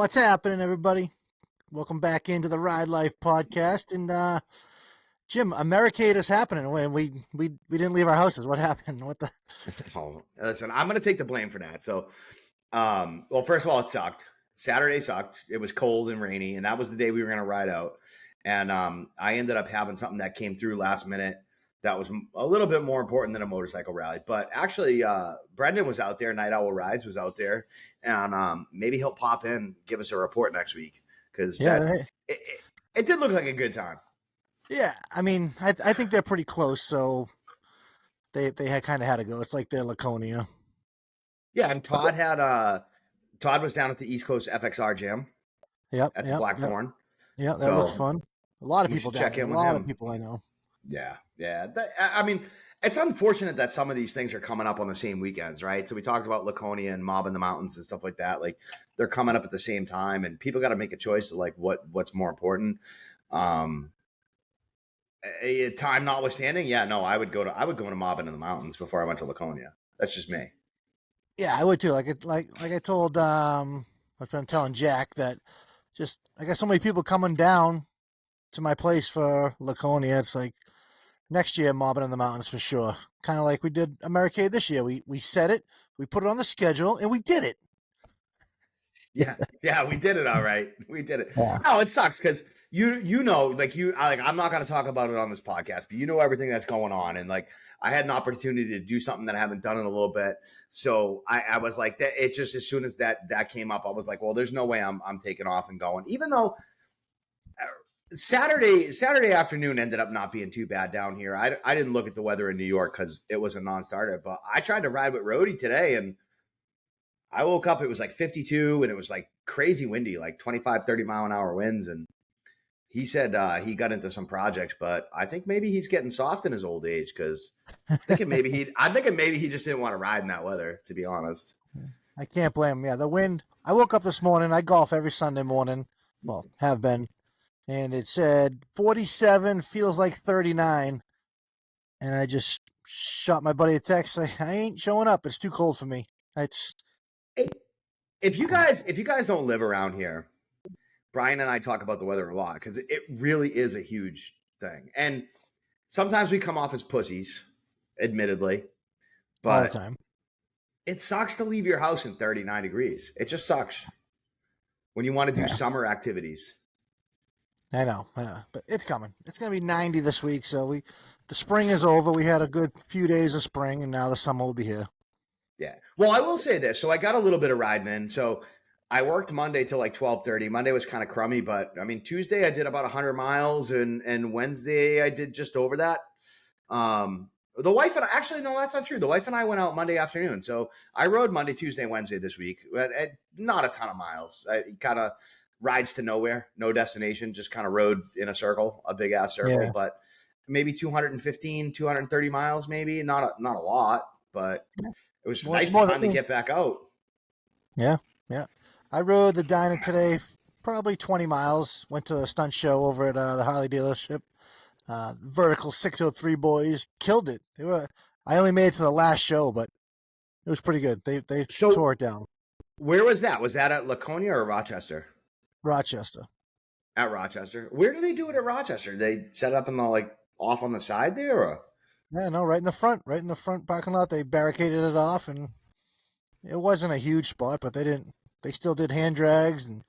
What's happening, everybody? Welcome back into the Ride Life podcast. And Jim, Americade is happening. When we didn't leave our houses. What happened? What the? Oh, listen, I'm going to take the blame for that. So, well, first of all, it sucked. Saturday sucked. It was cold and rainy, and that was the day we were going to ride out. And I ended up having something that came through last minute that was a little bit more important than a motorcycle rally. But actually, Brendan was out there. Night Owl Rides was out there, and maybe he'll pop in, give us a report next week because it did look like a good time. Yeah, I mean, I think they're pretty close, so they had kind of had to go. It's like their Laconia. Yeah, and Todd was down at the East Coast FXR gym. Yep, at the Blackthorn. Yeah, that looks fun. A lot of people check in with him. A lot him. of people I know. Yeah. I mean, it's unfortunate that some of these things are coming up on the same weekends, right? So we talked about Laconia and Mob in the Mountains and stuff like that. Like they're coming up at the same time, and people got to make a choice of like what's more important. Time notwithstanding, yeah, no, I would go to Mob in the Mountains before I went to Laconia. That's just me. Yeah, I would too. Like I told I've been telling Jack that just I got so many people coming down to my place for Laconia. It's like next year, Mobbing in the Mountains for sure. Kind of like we did Americade this year. We set it, we put it on the schedule, and we did it. Yeah, we did it all right. We did it. Yeah. No, it sucks because you know, I'm not going to talk about it on this podcast, but you know everything that's going on, and like I had an opportunity to do something that I haven't done in a little bit, so I was like that. It just as soon as that came up, I was like, well, there's no way I'm taking off and going, even though. Saturday afternoon ended up not being too bad down here. I didn't look at the weather in New York because it was a non-starter, but I tried to ride with Rody today, and I woke up, it was like 52, and it was like crazy windy, like 25, 30 mile an hour winds. And he said he got into some projects, but I think maybe he's getting soft in his old age because I'm thinking maybe he just didn't want to ride in that weather, to be honest. I can't blame him. Yeah, the wind. I woke up this morning. I golf every Sunday morning. Well, have been. And it said 47, feels like 39. And I just shot my buddy a text. Like, I ain't showing up. It's too cold for me. If you guys don't live around here, Brian and I talk about the weather a lot because it really is a huge thing. And sometimes we come off as pussies, admittedly. But all the time. It sucks to leave your house in 39 degrees. It just sucks when you want to do summer activities. I know, but it's coming. It's going to be 90 this week, so the spring is over. We had a good few days of spring, and now the summer will be here. Yeah. Well, I will say this. So I got a little bit of riding in. So I worked Monday till like 12:30. Monday was kind of crummy, but I mean, Tuesday I did about 100 miles, and Wednesday I did just over that. The wife and I, actually, no, that's not true. The wife and I went out Monday afternoon. So I rode Monday, Tuesday, Wednesday this week. Not a ton of miles. I kind of rides to nowhere, no destination, just kind of rode in a circle, a big ass circle, but maybe 215, 230 miles, maybe not a lot, but it was nice to finally get back out. Yeah. I rode the Dyna today, probably 20 miles, went to a stunt show over at the Harley dealership. Vertical 603 boys killed it. I only made it to the last show, but it was pretty good. They tore it down. Where was that? Was that at Laconia or Rochester? Rochester. At Rochester. Where do they do it at Rochester? They set it up in the like off on the side there, or? Yeah, no, right in the front parking lot. They barricaded it off, and it wasn't a huge spot, but they still did hand drags, and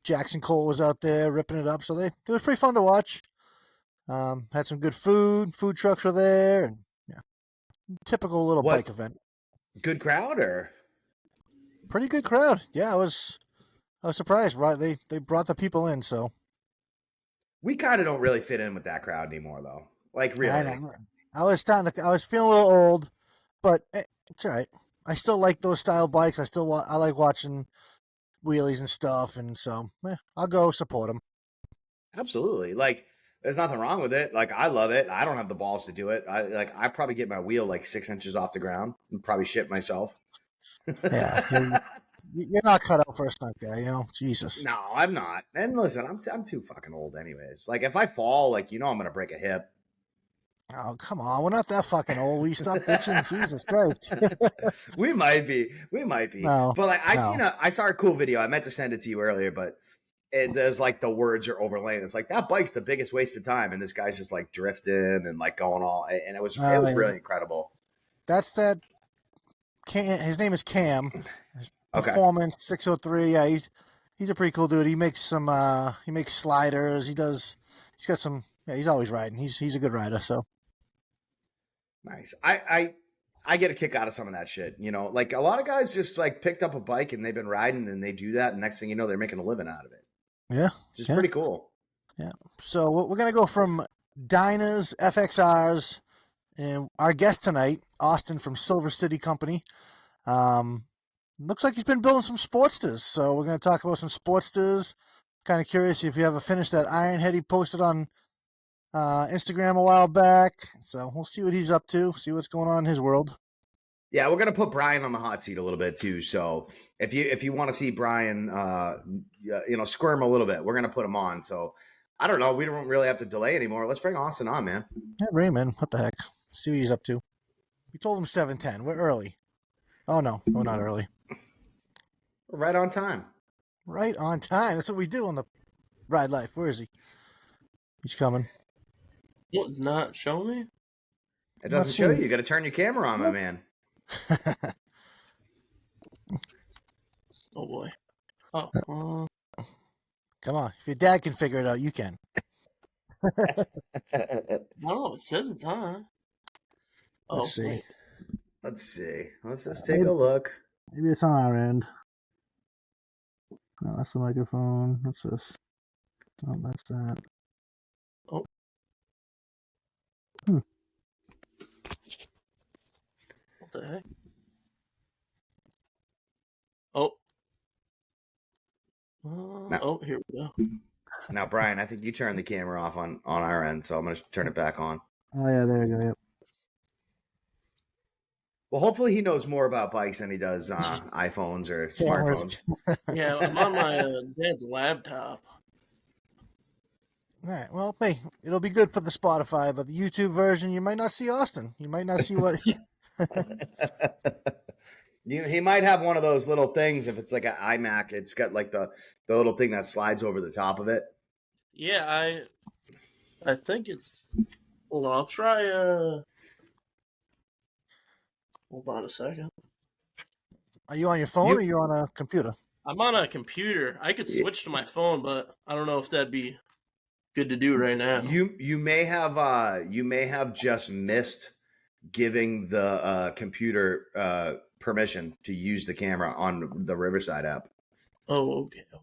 Jackson Cole was out there ripping it up. So it was pretty fun to watch. Had some good food. Food trucks were there, and typical little bike event. Good crowd, or? Pretty good crowd. Yeah, I was surprised. Right, they brought the people in, so. We kind of don't really fit in with that crowd anymore, though. Like, really. I was feeling a little old, but it's all right. I still like those style bikes. I like watching wheelies and stuff, and so I'll go support them. Absolutely. Like, there's nothing wrong with it. Like, I love it. I don't have the balls to do it. I probably get my wheel like 6 inches off the ground and probably shit myself. Yeah. You're not cut out for a stunt guy, Jesus. No, I'm not. And listen, I'm too fucking old anyways. Like, if I fall, like, I'm going to break a hip. Oh, come on. We're not that fucking old. We stop bitching. Jesus Christ. We might be. We might be. No, But like no. I saw a cool video. I meant to send it to you earlier, but it does like the words are overlaying. It's like that bike's the biggest waste of time, and this guy's just like drifting and like going all, and it was Yeah. really incredible. That's that. His name is Cam. His Okay. Performance 603. Yeah, he's a pretty cool dude. He makes he makes sliders. He's got some. Yeah, he's always riding. He's a good rider. So Nice. I get a kick out of some of that shit. You know, like a lot of guys just like picked up a bike and they've been riding and they do that, and next thing you know, they're making a living out of it. yeah, Which is yeah, pretty cool. yeah. So we're gonna go from Diners, FXRs, and our guest tonight, Austin from Silver City Company. Um, looks like he's been building some Sportsters. So we're gonna talk about some Sportsters. Kind of curious if you ever finished that Ironhead he posted on Instagram a while back. So we'll see what he's up to, see what's going on in his world. Yeah, we're gonna put Brian on the hot seat a little bit too. So if you want to see Brian, you know, squirm a little bit, we're gonna put him on. So I don't know. We don't really have to delay anymore. Let's bring Austin on, man. Yeah, Raymond, what the heck? See what he's up to. We told him 7:10. We're early. Oh no, we're not early. We're right on time. Right on time. That's what we do on the Ride Life. Where is he? He's coming. What, it's not showing me? It doesn't show you. You got to turn your camera on, my man. Oh boy. Oh, Come on. If your dad can figure it out, you can. I don't know. It says it's on. Let's see. Wait. Let's see. Let's just take a look. Maybe it's on our end. No, that's the microphone. What's this? Oh, that's that. Oh. Hmm. What the heck? Oh. Oh, here we go. Now, Brian, I think you turned the camera off on our end, so I'm going to turn it back on. Oh, yeah, there you go. Yep. Well, hopefully he knows more about bikes than he does iPhones or smartphones. Yeah, I'm on my dad's laptop. All right. Well, hey, it'll be good for the Spotify, but the YouTube version, you might not see Austin. You might not see what. He might have one of those little things. If it's like an iMac, it's got like the little thing that slides over the top of it. Yeah, I think it's. Hold on, I'll try. Hold on a second. Are you on your phone or are you on a computer? I'm on a computer. I could switch to my phone, but I don't know if that'd be good to do right now. You may have just missed giving the computer permission to use the camera on the Riverside app. Oh, okay. Oh,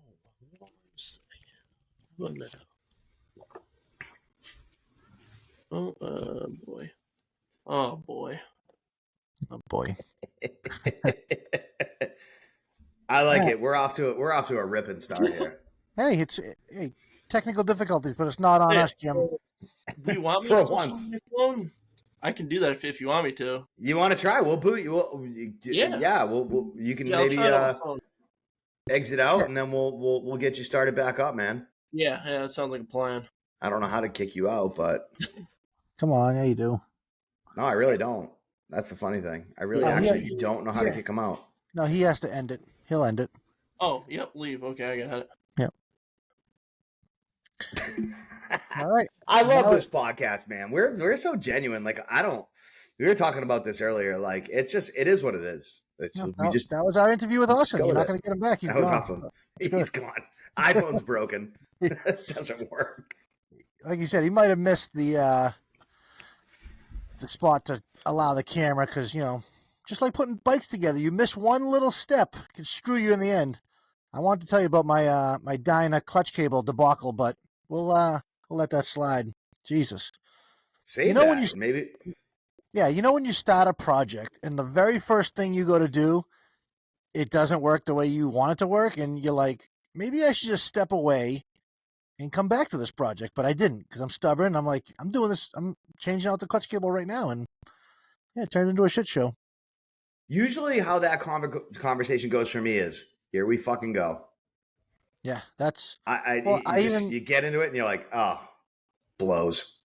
1 minute. Oh, boy. Oh, boy. Oh boy. I like it. We're off to a ripping start here. Hey, technical difficulties, but it's not on us, Jim. Do you want me For to switch once. to my phone? I can do that if you want me to. You want to try? We'll boot you. Yeah. We'll you can Yeah, maybe I'll try it on the phone. exit out and then we'll get you started back up, man. Yeah, that sounds like a plan. I don't know how to kick you out, but Come on, yeah, you do. no, I really don't. That's the funny thing. I really actually don't know how to kick him out. No, he has to end it. He'll end it. Oh, yep, leave. Okay, I got it. Yep. All right. I love this podcast, man. We're so genuine. Like we were talking about this earlier. Like it is what it is. That was our interview with Austin. You're not going to get him back. He's that was gone. awesome. He's gone. iPhone's broken. It doesn't work. Like you said, he might have missed the spot to allow the camera because, just like putting bikes together, you miss one little step, it can screw you in the end. I wanted to tell you about my my Dyna clutch cable debacle, but we'll let that slide. Jesus. Say when you maybe. Yeah, when you start a project and the very first thing you go to do, it doesn't work the way you want it to work, and you're like, maybe I should just step away and come back to this project, but I didn't because I'm stubborn. I'm like, I'm doing this. I'm changing out the clutch cable right now, and yeah, it turned into a shit show. Usually, how that conversation goes for me is, here we fucking go. Yeah, that's. You get into it and you're like, oh, blows.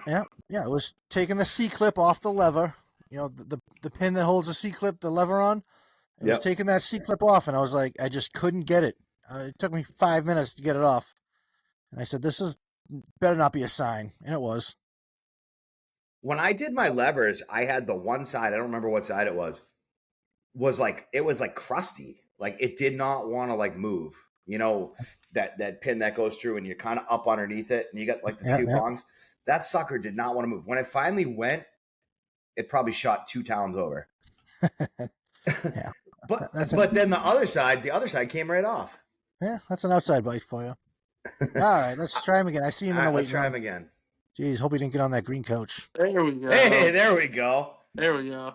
Yeah, Yeah, it was taking the C clip off the lever. You know, the pin that holds the C clip, the lever on. It was Yep. taking that C clip off, and I was like, I just couldn't get it. It took me 5 minutes to get it off, and I said, "This is better not be a sign," and it was. When I did my levers, I had the one side, I don't remember what side it was like it was like crusty. Like it did not want to like move. You know, that pin that goes through and you're kind of up underneath it and you got like the Yeah, two yeah. prongs. That sucker did not want to move. When it finally went, it probably shot 2 towns over. Yeah. but That's but then the other side came right off. Yeah, that's an outside bike for you. All right, let's try him again. I see him All in the right, let's waiting try room. him again. Jeez, hope he didn't get on that green coach. There we go. Hey, there we go. There we go.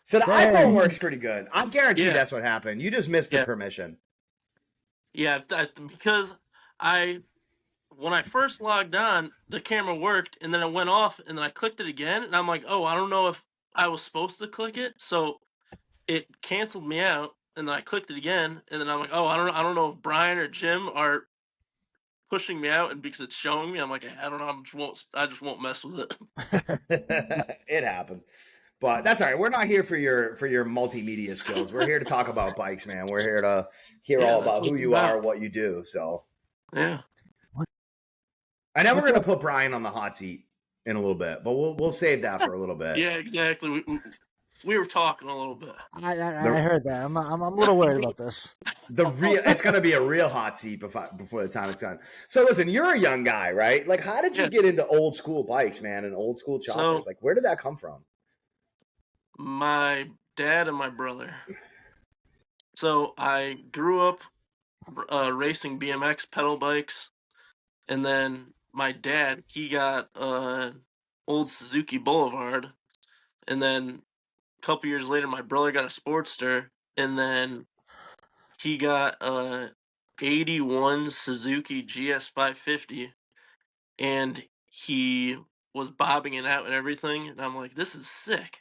So the There iPhone he- works pretty good. I guarantee Yeah. that's what happened. You just missed the Yeah. permission. Yeah, because when I first logged on, the camera worked, and then it went off, and then I clicked it again, and I'm like, oh, I don't know if I was supposed to click it, so it canceled me out, and then I clicked it again, and then I'm like, oh, I don't know if Brian or Jim are pushing me out, and because it's showing me, I'm like, I don't know, I just won't mess with it. It happens. But that's all right. We're not here for your multimedia skills. We're here to talk about bikes, man. We're here to hear Yeah, all that's about what who it's you about. are, what you do. So Yeah. I know we're gonna put Brian on the hot seat in a little bit, but we'll save that for a little bit. Yeah, exactly. We were talking a little bit. I heard that. I'm a little worried about this. It's gonna be a real hot seat before the time it's done. So listen, you're a young guy, right? Like, how did you Yeah. get into old school bikes, man, and old school choppers? So- Like, where did that come from? My dad and my brother. So I grew up racing BMX pedal bikes, and then my dad, he got old Suzuki Boulevard, and then a couple years later my brother got a Sportster, and then he got a 81 Suzuki GS 550, and he was bobbing it out and everything, and I'm like, this is sick.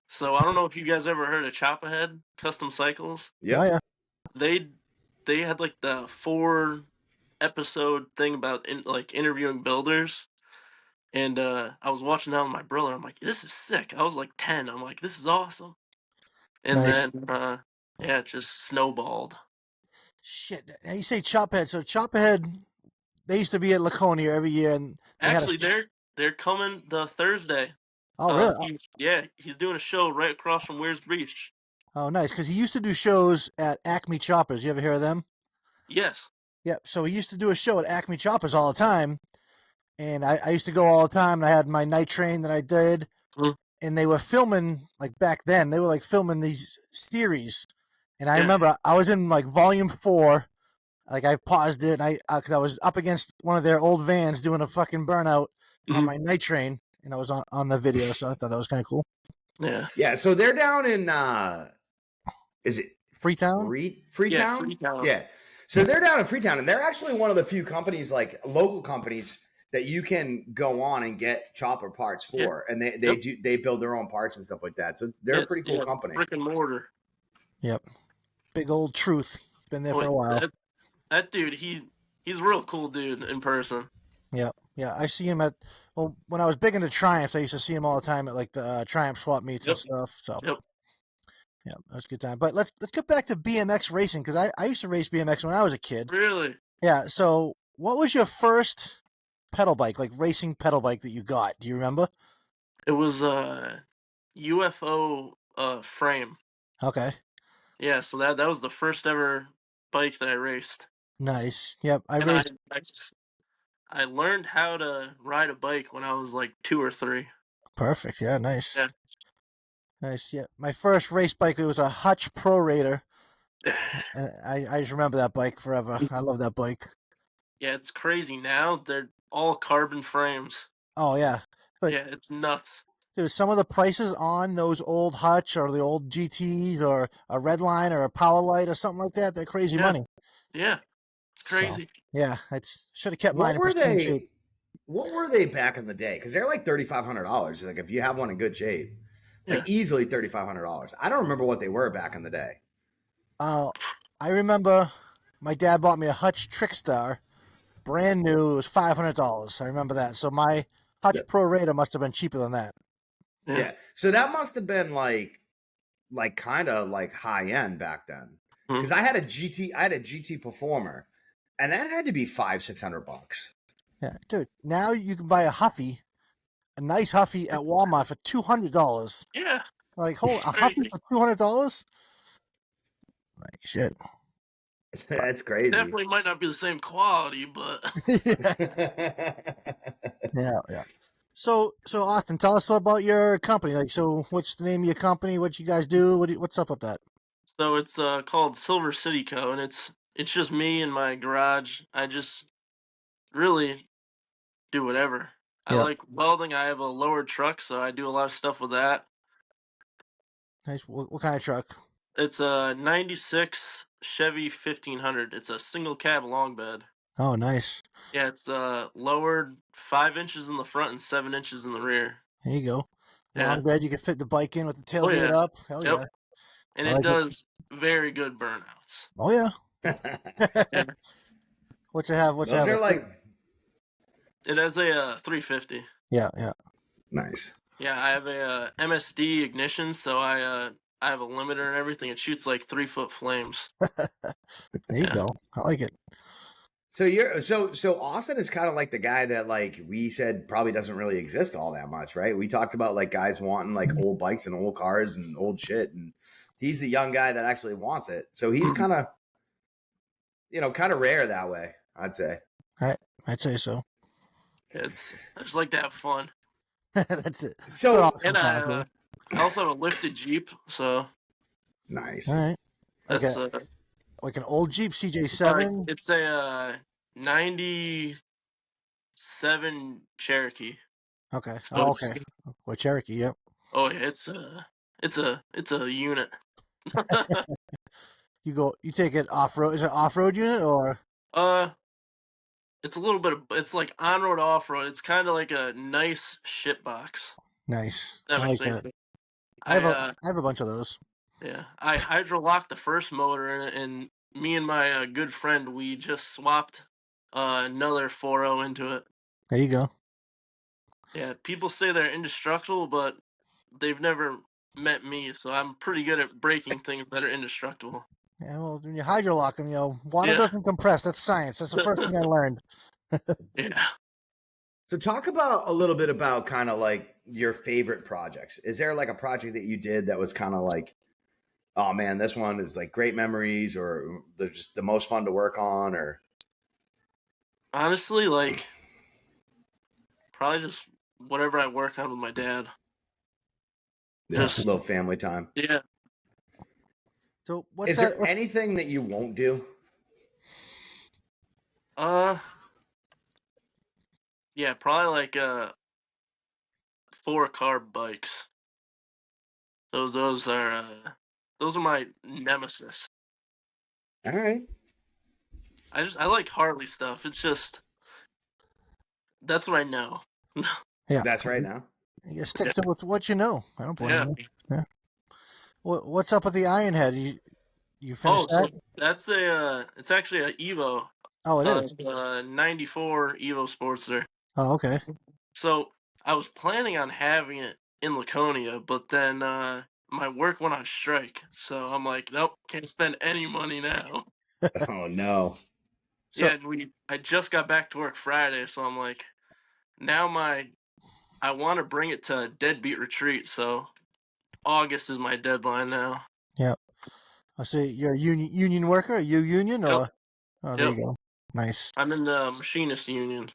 So I don't know if you guys ever heard of Chop Ahead Custom Cycles. Yeah. Oh yeah. They had like the 4 episode thing about interviewing builders, and I was watching that with my brother. I'm like, this is sick. I was like 10. I'm like, this is awesome. And Nice. then yeah, it just snowballed. Shit. Now you say Chophead. So Chophead, they used to be at Laconia every year, and they Actually, had they're coming the Thursday. Oh really? He's doing a show right across from Weir's Beach. Oh nice. Because he used to do shows at Acme Choppers. You ever hear of them? Yes. Yeah. So he used to do a show at Acme Choppers all the time, and I used to go all the time. And I had my night train that I did, Mhm. and they were filming like back then. They were like filming these series, and I Yeah. remember I was in like volume 4. Like I paused it, and because I was up against one of their old vans doing a fucking burnout on Mhm. my night train, and I was on the video, so I thought that was kind of cool. Yeah. Yeah. So they're down in is it Freetown? Freetown? Yeah, Freetown. Yeah. So they're down in Freetown, and they're actually one of the few companies, like local companies, that you can go on and get chopper parts for, and they build their own parts and stuff like that. So they're a pretty cool company. Brick and mortar. Yep. Big old Truth. He's been there for a while. That dude, he's a real cool dude in person. Yeah. I see him when I was big into Triumphs, I used to see him all the time at like the Triumph swap meets and stuff. So Yep. yeah, that was a good time. But let's get back to BMX racing, because I used to race BMX when I was a kid. Really? Yeah. So what was your first pedal bike, like racing pedal bike that you got? Do you remember? It was a UFO frame. Okay. Yeah, so that was the first ever bike that I raced. Nice. Yep. I learned how to ride a bike when I was like 2 or 3. Perfect. Yeah. Nice. Yeah. Nice. Yeah. My first race bike, it was a Hutch Pro Raider. And I just remember that bike forever. I love that bike. Yeah, it's crazy now. They're all carbon frames. Oh yeah. But yeah, it's nuts. dude, some of the prices on those old Hutch or the old GTs or a Redline or a Powerlight or something like that, they're crazy money. Yeah. It's crazy. So, yeah, should have kept mine in pristine shape. What were they back in the day? Because they're like $3,500. Like if you have one in good shape, like easily $3,500. I don't remember what they were back in the day. I remember my dad bought me a Hutch Trickstar, brand new. It was $500. I remember that. So my Touch Pro Raider must have been cheaper than that. Yeah. So that must have been like kind of like high end back then. Because I had a GT Performer, and that had to be $500-600. Yeah, dude. Now you can buy a nice Huffy at Walmart for $200. Yeah. Like, a Huffy for $200? Like, shit. That's crazy. Definitely might not be the same quality, but yeah. So Austin, tell us about your company. Like, so what's the name of your company? What you guys do? What's up with that? so it's called Silver City Co. And it's just me in my garage. I just really do whatever. I Yeah. like welding. I have a lowered truck, so I do a lot of stuff with that. Nice. What kind of truck? It's a '96 Chevy 1500. It's a single cab long bed. Oh, nice. Yeah, it's lowered 5 inches in the front and 7 inches in the rear. There you go. Yeah. Long bed. You can fit the bike in with the Oh, tailgate yeah. up. Hell Yep. yeah. And I it like it. does very good burnouts. Oh yeah. Yeah. What's it have? What's it Those have? are like It has a 350. Yeah. nice. Yeah, I have a MSD ignition, so I have a limiter and everything. It shoots like 3-foot flames. There you go. I like it. So you're so Austin is kind of like the guy that like we said probably doesn't really exist all that much, right? We talked about like guys wanting like old bikes and old cars and old shit, and he's the young guy that actually wants it. So he's kind of rare that way, I'd say. I'd say so. I just like to have fun. That's it. So And I also have a lifted Jeep, so nice. All right. that's Like an old Jeep CJ7. it's a '97 Cherokee. Okay. So Oh, okay. Well, Cherokee. Yep. Oh yeah, it's a unit. You take it off road. Is it off road unit or? It's a little bit of, it's like on road, off road. It's kind of like a nice shit box. Nice. That I makes like sense. that. I have a bunch of those. Yeah, I hydro locked the first motor in it, and me and my good friend, we just swapped another 4.0 into it. There you go. Yeah, people say they're indestructible, but they've never met me, so I'm pretty good at breaking things that are indestructible. Yeah, well, when you hydrolock them, water Yeah. doesn't compress. That's science. That's the first thing I learned. Yeah. So talk about a little bit about kind of like your favorite projects. Is there like a project that you did that was kind of like, oh man, this one is like great memories, or they're just the most fun to work on, or Honestly, like probably just whatever I work on with my dad. just a little family time? Yeah. So what's Is that? there anything that you won't do? Yeah, probably like 4-car bikes. Those are my nemesis. All right. I like Harley stuff. It's just that's what I know. Yeah, That's right now. you stick to what you know. I don't blame Yeah. you. Yeah. What's up with the Ironhead? You finished that? So that's it's actually a Evo. Oh, it is. 94 Evo Sportster. Oh, okay. So I was planning on having it in Laconia, but then my work went on strike. So I'm like, nope, can't spend any money now. Oh no. So, Yeah, I just got back to work Friday, so I'm like, now I want to bring it to Deadbeat Retreat, so August is my deadline now. yeah. I see you're a union worker. Are you union or? Yep. Oh, there Yep. you go. Nice. I'm in the machinist union.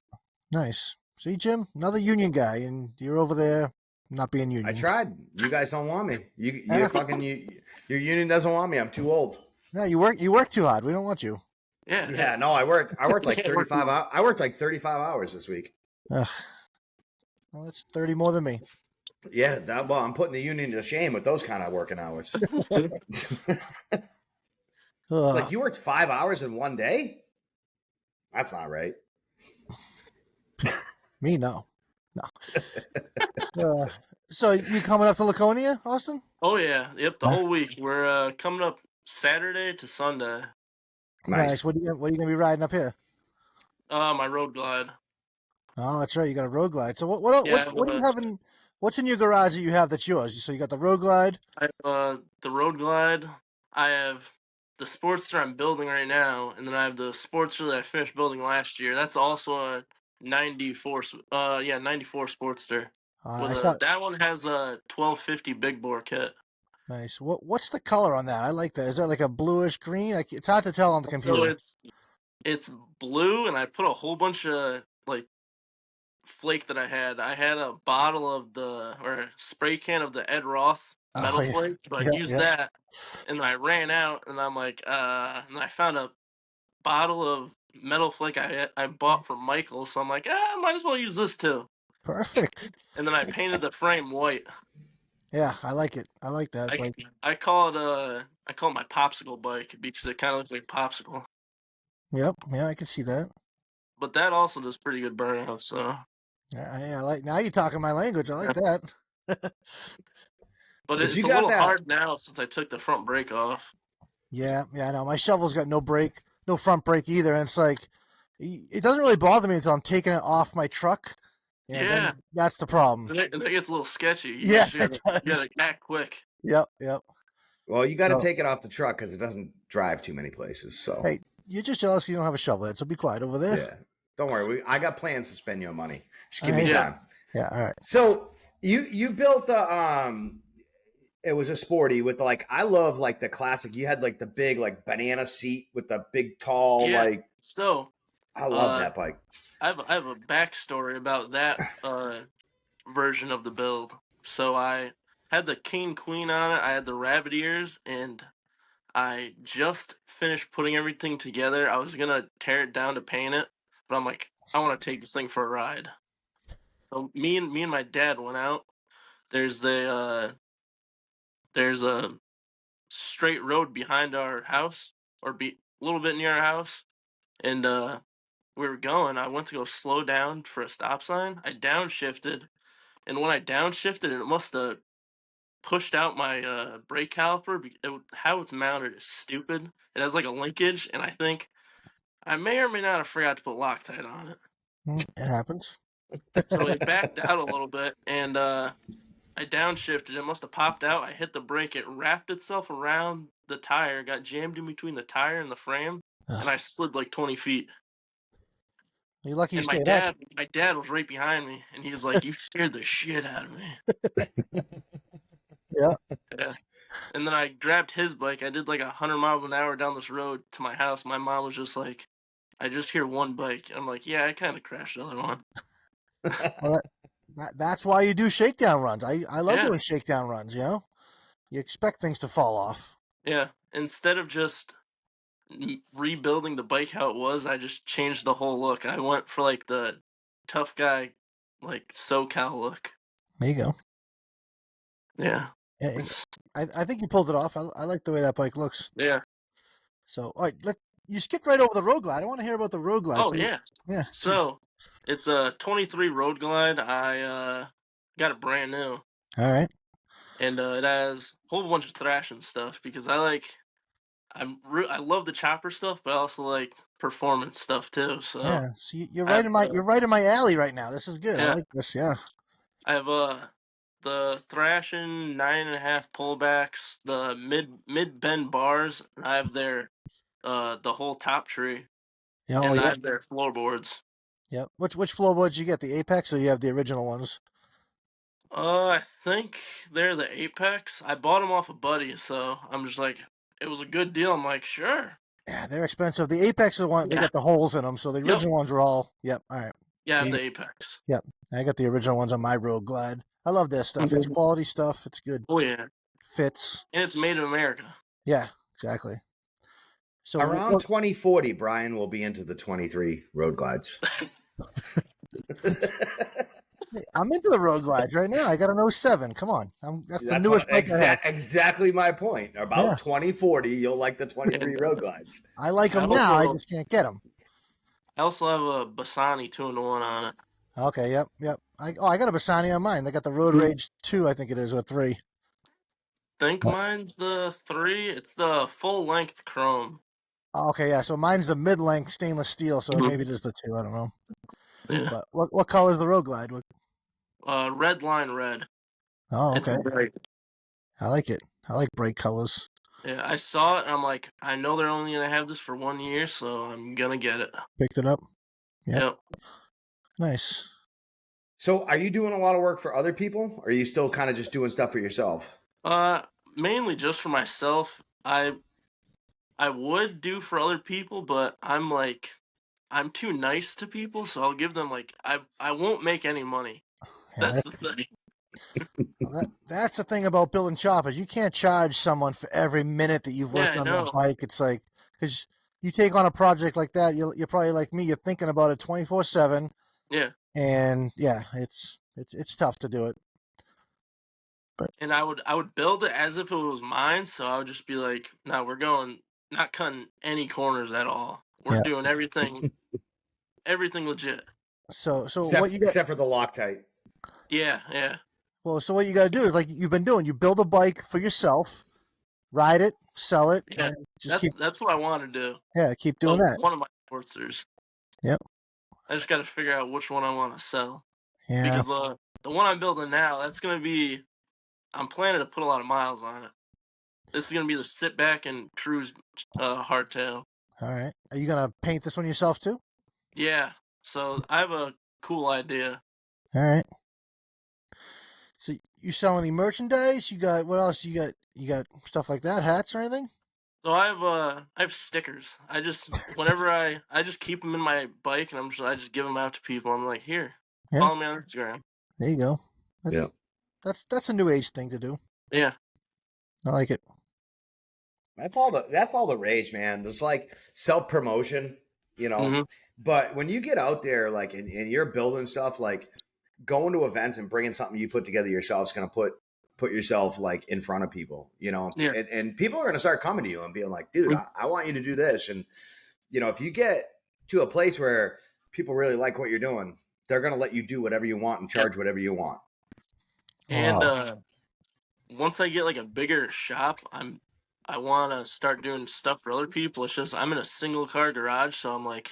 Nice. See, Jim, another union guy, and you're over there not being union. I tried. You guys don't want me. You your union doesn't want me. I'm too old. No, you work too hard. We don't want you. Yeah. Yeah, no, I worked like Can't work 35 hours. I worked like 35 hours this week. Ugh. Well, that's 30 more than me. Yeah, I'm putting the union to shame with those kind of working hours. Like you worked 5 hours in one day? That's not right. Me, no. So you coming up to Laconia, Austin? Oh yeah, yep. The whole week. We're coming up Saturday to Sunday. Nice. What are you gonna be riding up here? My road glide. Oh, that's right. You got a road glide. So what Yeah, what do you have in what's in your garage that you have that's yours? So you got the road glide. I have the Road Glide. I have the Sportster I'm building right now, and then I have the Sportster that I finished building last year. That's also a 94. 94 Sportster. With I saw. that one has a 1250 big bore kit. Nice. What's the color on that? I like that. Is that like a bluish green? It's hard to tell on the So computer. it's blue, and I put a whole bunch of like flake that I had. I had a bottle of the or a spray can of the Ed Roth Oh metal yeah, flake, so I yeah, used yeah. that, and I ran out, and I'm like, and I found a bottle of metal flake I bought from Michael, so I'm like, I might as well use this too. Perfect. And then I painted the frame white. Yeah, I like it. I like that. I Like, I call it my popsicle bike because it kind of looks like popsicle. yep, yeah, I can see that. But that also does pretty good burnout. So, I like now you're talking my language. I like that. but But it's you a got little that. hard now since I took the front brake off. Yeah, yeah, I know. My shovel's got no brake, no front brake either, and it's like it doesn't really bother me until I'm taking it off my truck. Yeah, Yeah, then that's the problem. and that gets a little sketchy. You Yeah, actually it gotta does. act quick. Yep, yep. Well, you got to So, take it off the truck because it doesn't drive too many places. So hey, you're just jealous 'cause you don't have a shovel head, so be quiet over there. yeah, don't worry. I got plans to spend your money. Just All give me right. Yeah, time. Yeah, all right. So you built a it was a sporty with like I love like the classic. You had like the big like banana seat with the big tall yeah. like So, I love uh, that bike. I have a backstory about that version of the build. So I had the king queen on it. I had the rabbit ears, and I just finished putting everything together. I was gonna tear it down to paint it, but I'm like, I want to take this thing for a ride. So me and my dad went out. There's a straight road behind our house, or be a little bit near our house, and we were going. I went to go slow down for a stop sign. I downshifted, and when I downshifted, it must have pushed out my brake caliper. How it's mounted is stupid. It has like a linkage, and I think I may or may not have forgot to put Loctite on it. It happens. So it backed out a little bit, and I downshifted. It must have popped out. I hit the brake. It wrapped itself around the tire, got jammed in between the tire and the frame, and I slid like 20 feet. You're lucky you And my stayed up. dad, my dad was right behind me, and he was like, "You scared the shit out of me." Yeah. Yeah. And then I grabbed his bike. I did like 100 miles an hour down this road to my house. My mom was just like, "I just hear one bike." I'm like, "Yeah, I kind of crashed the other one." Well, that's why you do shakedown runs. I love Yeah, doing shakedown runs, you know? You expect things to fall off. yeah. Instead of just rebuilding the bike how it was, I just changed the whole look. I went for like the tough guy, like SoCal look. There you go. Yeah, Yeah, it's I think you pulled it off. I like the way that bike looks. yeah. So, all right, you skipped right over the road glide. I want to hear about the road glide. Oh So, yeah. yeah, geez. So it's a 23 Road Glide. I got it brand new, All right. and it has a whole bunch of thrashing stuff because I love the chopper stuff, but I also like performance stuff too. So Yeah. So you're I right have in my you're right in my alley right now. This is good. I yeah, like this. Yeah. I have the thrashing 9.5 pullbacks, the mid bend bars. And I have their the whole top tree, Yeah. Oh, and I yeah. have their floorboards. Yeah. Which floorboards you get? The Apex or you have the original ones? I think they're the Apex. I bought them off a buddy, so I'm just like, it was a good deal. I'm like, sure. Yeah, they're expensive. The Apex are the one they Yeah. got the holes in them. So the Yep. original ones were all. Yep. All right. Yeah, I have See. the Apex. Yep. I got the original ones on my road glide. I love their stuff. It's quality stuff. It's good. Oh yeah, Fits. and it's made in America. Yeah. Exactly. So Around 2040, Brian will be into the 23 road glides. I'm into the road glides right now. I got an '07. Come on. That's the newest bike I have. Exactly my point. About Yeah. 2040, you'll like the 23 And, road glides. I like them now. I just can't get them. I also have a Bassani 2-in-1 on it. Okay. Yep. Yep. I got a Bassani on mine. They got the Road Mhm. Rage 2, I think it is, or 3. Think mine's the 3. It's the full length chrome. Oh, okay. Yeah. So mine's the mid-length stainless steel. So Mhm. maybe it is the 2. I don't know. Yeah. But what color is the Road Glide? Red line red. Oh, It's okay. bright. I like it. I like bright colors. Yeah, I saw it and I'm like, I know they're only gonna have this for 1 year, so I'm gonna get it. Picked it up. Yep. Yep. Nice. So, are you doing a lot of work for other people, or are you still kind of just doing stuff for yourself? Uh, Mainly just for myself. I would do for other people, but I'm too nice to people, so I'll give them like I won't make any money. Yeah, That's the thing. that's the thing about building choppers. You can't charge someone for every minute that you've Yeah, worked I on their know. bike. It's like because you take on a project like that, you're probably like me. You're thinking about it 24/7, Yeah. and yeah, it's tough to do it. But And I would build it as if it was mine, so I would just be like, no, we're going not cutting any corners at all. We're yeah. doing everything legit. So what Except you got? except for the Loctite. Yeah, yeah. Well, so what you got to do is like you've been doing. You build a bike for yourself, ride it, sell it, Yeah. and just That's what I want to do. keep doing Well, that. one of my Sportsters. Yep. I just got to figure out which one I want to sell Yeah. because the one I'm building now, that's gonna be. I'm planning to put a lot of miles on it. This is gonna be the sit back and cruise hardtail. All right. Are you gonna paint this one yourself too? Yeah. So I have a cool idea. All right. So you sell any merchandise? You got what else? You got stuff like that, hats or anything? So I have stickers. I just whenever I just keep them in my bike and I just give them out to people. I'm like, here, Yeah. follow me on Instagram. There you go. Yeah. That's a new age thing to do. Yeah. I like it. That's all the rage, man. There's like self promotion, you know. hmm But when you get out there, like, and you're building stuff, like going to events and bringing something you put together yourself is going to put yourself like in front of people, you know. Yeah. And people are going to start coming to you and being like, dude, I want you to do this. And you know, if you get to a place where people really like what you're doing, they're going to let you do whatever you want and charge whatever you want. And Wow. once I get like a bigger shop, I want to start doing stuff for other people. It's just I'm in a single car garage, so I'm like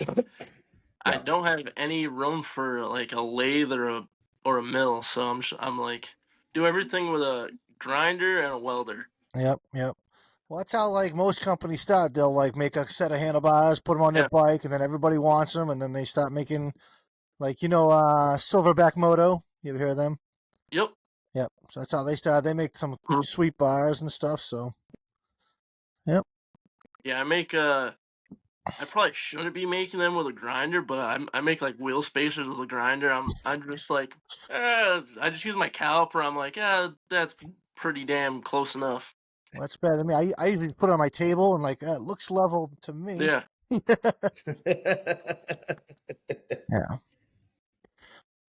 I Yeah. don't have any room for like a lathe or a mill. So I'm like do everything with a grinder and a welder. Yep. Yep. Well, that's how like most companies start. They'll like make a set of handlebars, put them on their Yeah. bike, and then everybody wants them, and then they start making like Silverback Moto. You ever hear of them? Yep. Yep. So that's how they start. They make some Mhm. sweet bars and stuff. So yep. Yeah, I probably shouldn't be making them with a grinder, but I make like wheel spacers with a grinder. I'm just like, I just use my caliper. I'm like, that's pretty damn close enough. Well, that's better than me. I usually just put it on my table and like it looks level to me. Yeah, Yeah.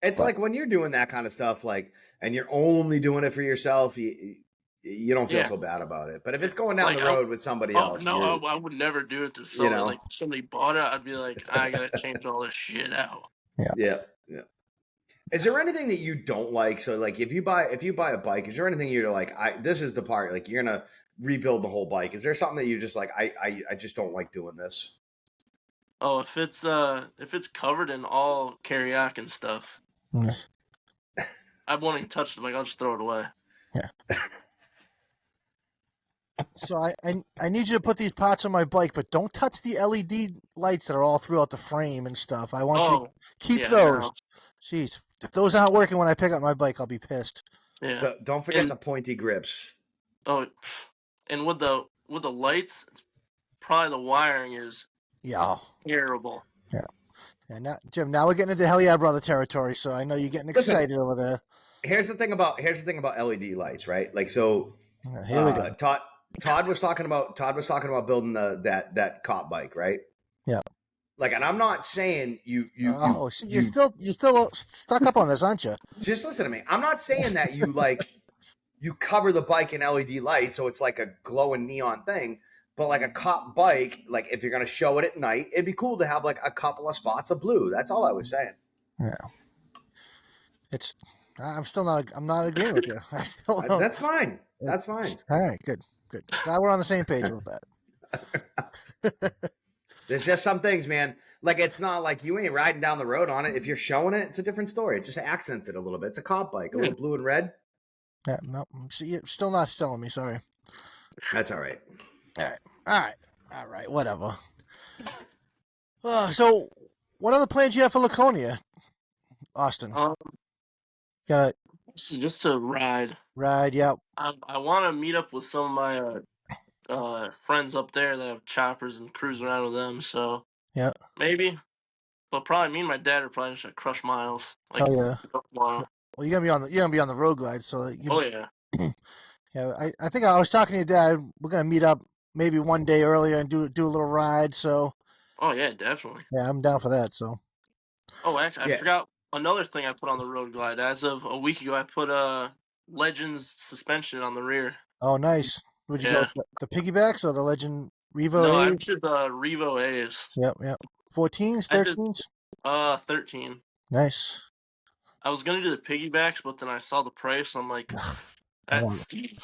It's But like when you're doing that kind of stuff, like, and you're only doing it for yourself, you don't feel yeah. so bad about it. But if it's going down Like, the road with somebody oh else, no, you're, I would never do it to you sell it. know, Like, if somebody bought it, I'd be like, I gotta change all this shit out. yeah. yeah, yeah. Is there anything that you don't like? So, like, if you buy a bike, is there anything you're like, this is the part, like, you're gonna rebuild the whole bike? Is there something that you just like, I just don't like doing this? Oh, if it's covered in all karaoke and stuff, Mm, I won't even touch it. Like, I'll just throw it away. yeah. So I need you to put these parts on my bike, but don't touch the LED lights that are all throughout the frame and stuff. I want you to Oh, keep yeah, those. no, Jeez, if those aren't working when I pick up my bike, I'll be pissed. yeah, Don't forget and the pointy grips. oh, and with the lights, it's probably the wiring is Yeah. terrible. Yeah. Yeah. Now, Jim, now we're getting into Hell Yeah Brother territory, so I know you're getting Listen, excited over there. here's the thing about LED lights, right? Like, so Here we go. Todd was talking about building that cop bike, right? Yeah. Like, and I'm not saying you See, you're still stuck up on this, aren't you? just listen to me. I'm not saying that you like you cover the bike in LED lights so it's like a glowing neon thing, but like a cop bike, like if you're gonna show it at night, it'd be cool to have like a couple of spots of blue. That's all I was saying. Yeah. I'm not agreeing with you. I still don't. That's fine. That's fine. All right, good. Glad we're on the same page with that. There's just some things, man. Like it's not like you ain't riding down the road on it. If you're showing it, it's a different story. It just accents it a little bit. It's a cop bike, a little blue and red. Yeah, no, see, still not telling me. Sorry. That's all right. All right. Whatever. So, what other plans you have for Laconia, Austin? Um, Got just to ride. ride? Yep. I want to meet up with some of my friends up there that have choppers and cruise around with them. So Yeah. maybe, but probably me and my dad are probably just gonna crush miles like Hell yeah. tomorrow. Well, you're gonna be on the road glide, so Oh yeah. yeah. I think I was talking to your dad. We're gonna meet up maybe one day earlier and do a little ride. So Oh yeah, definitely. yeah, I'm down for that. So Oh, actually, I Yeah. forgot another thing I put on the road glide. As of a week ago, I put a Legends suspension on the rear. oh nice. Would you go Yeah. with the piggybacks or the Legend Revo No, I A? did the Revo A's. Yep. 14s, I did 13s. 13. Nice. I was gonna do the piggybacks, but then I saw the price. I'm like, I that's don't. steep.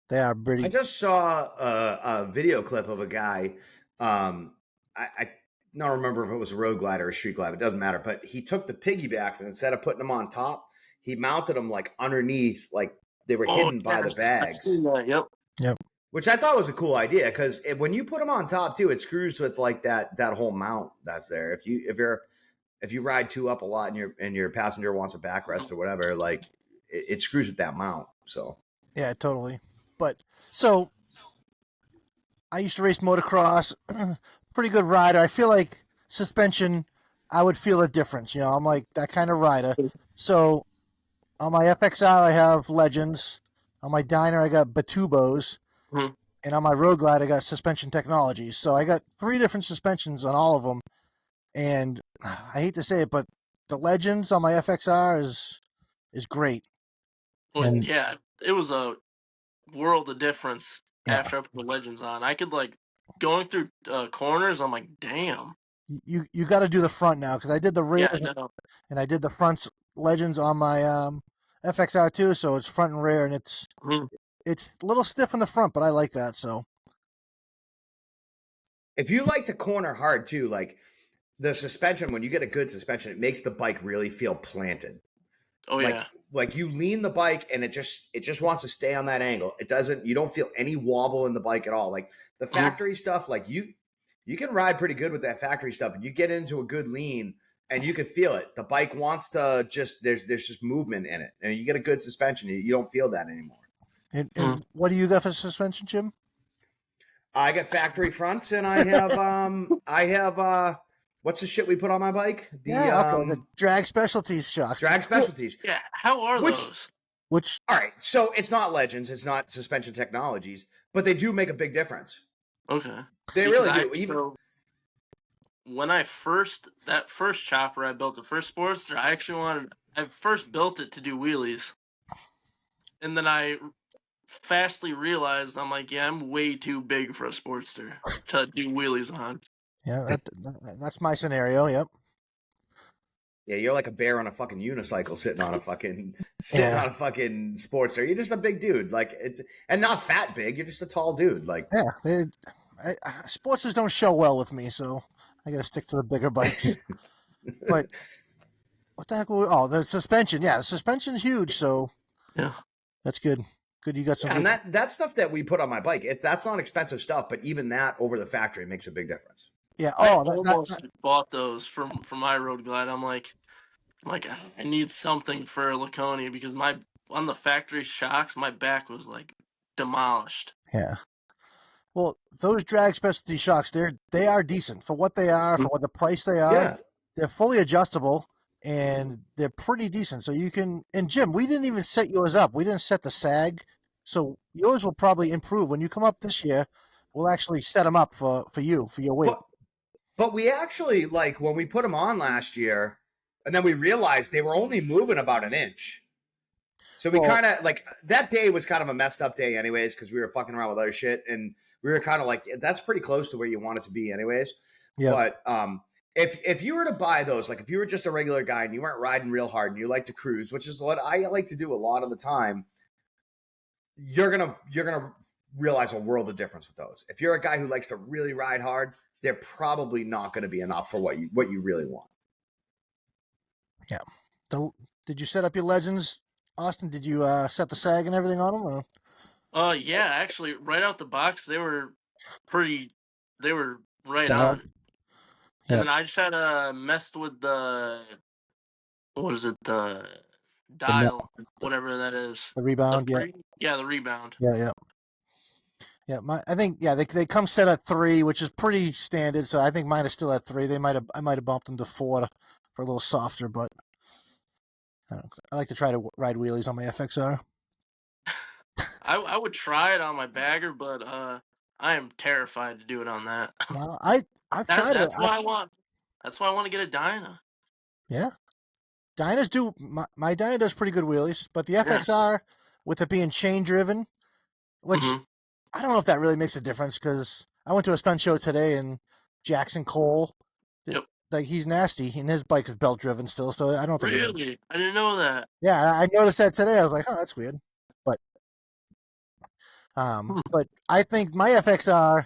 They are I pretty. just saw a video clip of a guy. I don't remember if it was a road glide or a street glide. It doesn't matter. But he took the piggybacks and instead of putting them on top, he mounted them like underneath, like they were Oh, hidden by the yes, I've bags. seen that. Yep. Which I thought was a cool idea because when you put them on top too, it screws with like that whole mount that's there. If you ride two up a lot and your passenger wants a backrest or whatever, like it screws with that mount. So Yeah, totally. But so I used to race motocross. Pretty good rider. I feel like suspension, I would feel a difference. You know, I'm like that kind of rider. So on my FXR, I have Legends. On my Dyner, I got Batubos. Mhm. And on my Road Glide, I got Suspension Technologies. So I got 3 different suspensions on all of them. And I hate to say it, but the Legends on my FXR is great. Well, And yeah, it was a world of difference yeah, after I put the Legends on. I could like going through corners. I'm like, damn. you got to do the front now because I did the rear Yeah, I know. and I did the front Legends on my FXR too. So it's front and rear, and Mhm. it's a little stiff in the front, but I like that. So if you like to corner hard too, like the suspension, when you get a good suspension, it makes the bike really feel planted. Oh Like yeah. like you lean the bike and it just wants to stay on that angle. You don't feel any wobble in the bike at all. Like the Mhm. factory stuff, like you can ride pretty good with that factory stuff, and you get into a good lean and you can feel it. The bike wants to just there's just movement in it. And you get a good suspension, you don't feel that anymore. Mhm. and what do you got for suspension, Jim? I got factory fronts and I have what's the shit we put on my bike? The Yeah, okay, the drag specialties shocks. drag specialties. Yeah. How are Which those? Which all right, so it's not Legends, it's not suspension technologies, but they do make a big difference. Okay. They Because really do. Even when that first chopper I built, the first Sportster, I first built it to do wheelies, and then I fastly realized I'm like, yeah, I'm way too big for a Sportster to do wheelies on. yeah, that's my scenario. Yep. yeah, you're like a bear on a fucking unicycle sitting Yeah, on a fucking Sportster. You're just a big dude, like it's and not fat big. You're just a tall dude, like. yeah. Sportsters don't show well with me, so I gotta stick to the bigger bikes. But what the heck? The suspension. Yeah, the suspension's huge, so Yeah. that's good. Good, you got some Yeah, and good. that stuff that we put on my bike, that's not expensive stuff, but even that over the factory makes a big difference. Yeah. I Oh, almost bought those from my road glide. I'm like, I need something for Laconia because my on the factory shocks, my back was like demolished. yeah. Well, those drag specialty shocks, they are decent for what they are, for what the price they are. Yeah. They're fully adjustable and they're pretty decent. So you can. And Jim, we didn't even set yours up. We didn't set the sag, so yours will probably improve when you come up this year. We'll actually set them up for your weight. But we actually like when we put them on last year, and then we realized they were only moving about an inch. So we Well, kind of like that day was kind of a messed up day, anyways, because we were fucking around with other shit, and we were kind of like, that's pretty close to where you want it to be, anyways. yeah, But if you were to buy those, like if you were just a regular guy and you weren't riding real hard and you like to cruise, which is what I like to do a lot of the time, you're gonna realize a world of difference with those. If you're a guy who likes to really ride hard, they're probably not going to be enough for what you really want. Yeah. Did you set up your legends, Austin? Did you set the sag and everything on them? Or? Yeah, actually, right out the box, they were right Dialed? on. And Yep. then I just had messed with what is it, the The whatever that is. the rebound. Yeah. Yeah, the rebound. Yeah. Yeah. Yeah, I think they come set at 3, which is pretty standard. So I think mine is still at 3. I might have bumped them to 4 for a little softer, but I like to try to ride wheelies on my FXR. I would try it on my bagger, but I am terrified to do it on that. No, I've tried it. That's why I want to get a Dyna. Yeah, Dynas do. My Dyna does pretty good wheelies, but the FXR, with it being chain driven, which I don't know if that really makes a difference, because I went to a stunt show today and Jackson Cole, like, he's nasty, and his bike is belt driven still, so I don't think. Really? I didn't know that. Yeah, I noticed that today. I was like, oh, that's weird. But I think my FXR,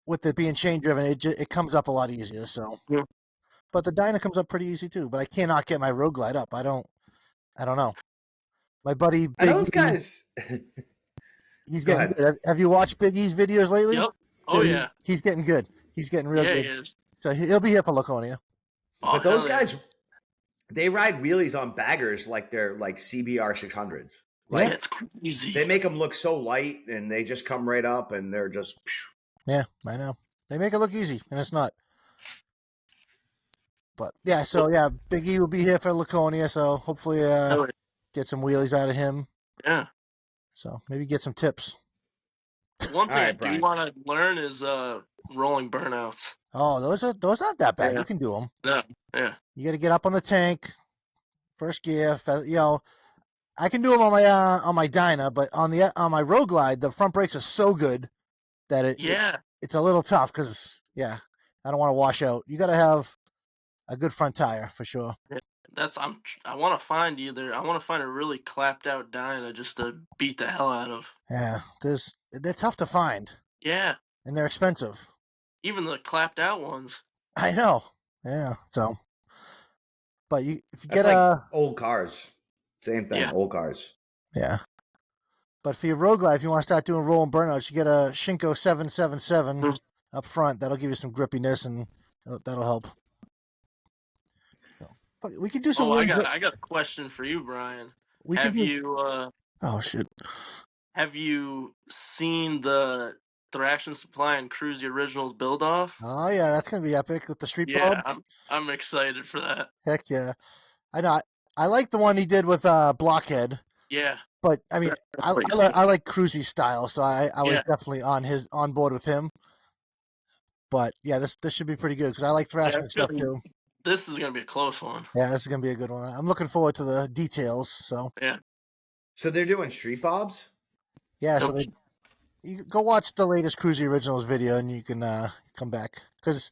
with it being chain driven, it comes up a lot easier. So, but the Dyna comes up pretty easy too. But I cannot get my Road Glide up. I don't know. My buddy Big those guys. He's getting good. Have you watched Big E's videos lately? Yep. Oh, yeah. He's getting good. He's getting real good. He is. So he'll be here for Laconia. But those guys, they ride wheelies on baggers like they're like CBR 600s. Like, it's crazy. They make them look so light, and they just come right up, and they're just. Yeah, I know. They make it look easy, and it's not. But yeah, so yeah, Big E will be here for Laconia, so hopefully get some wheelies out of him. Yeah. So maybe get some tips. One thing I do want to learn is rolling burnouts. Oh, those aren't that bad. Yeah. You can do them. No, yeah. You got to get up on the tank, first gear. I can do them on my Dyna, but on my Road Glide, the front brakes are so good that it's a little tough, because I don't want to wash out. You got to have a good front tire for sure. Yeah. I want to find a really clapped out Dyna just to beat the hell out of. Yeah, they're tough to find. Yeah. And they're expensive. Even the clapped out ones. I know. Yeah. So, but if you That's get like old cars, same thing. Yeah. Old cars. Yeah. But for your Road Glide, if you want to start doing rolling burnouts, you get a Shinko 777 up front. That'll give you some grippiness, and that'll help. So, we can do some. I got a question for you, Brian. Oh shit. Have you seen the Thrash Supply and Cruzy Originals build off? Oh yeah, that's gonna be epic with the street Yeah, bobs. I'm excited for that. Heck yeah. I know. I like the one he did with Blockhead. Yeah. But I mean, I like Cruzy's style, so I was definitely on board with him. But yeah, this should be pretty good, because I like thrashing stuff too. This is gonna be a close one. Yeah, this is gonna be a good one. I'm looking forward to the details. So yeah. So they're doing street bobs. Yeah. So you go watch the latest Cruzy Originals video, and you can come back, because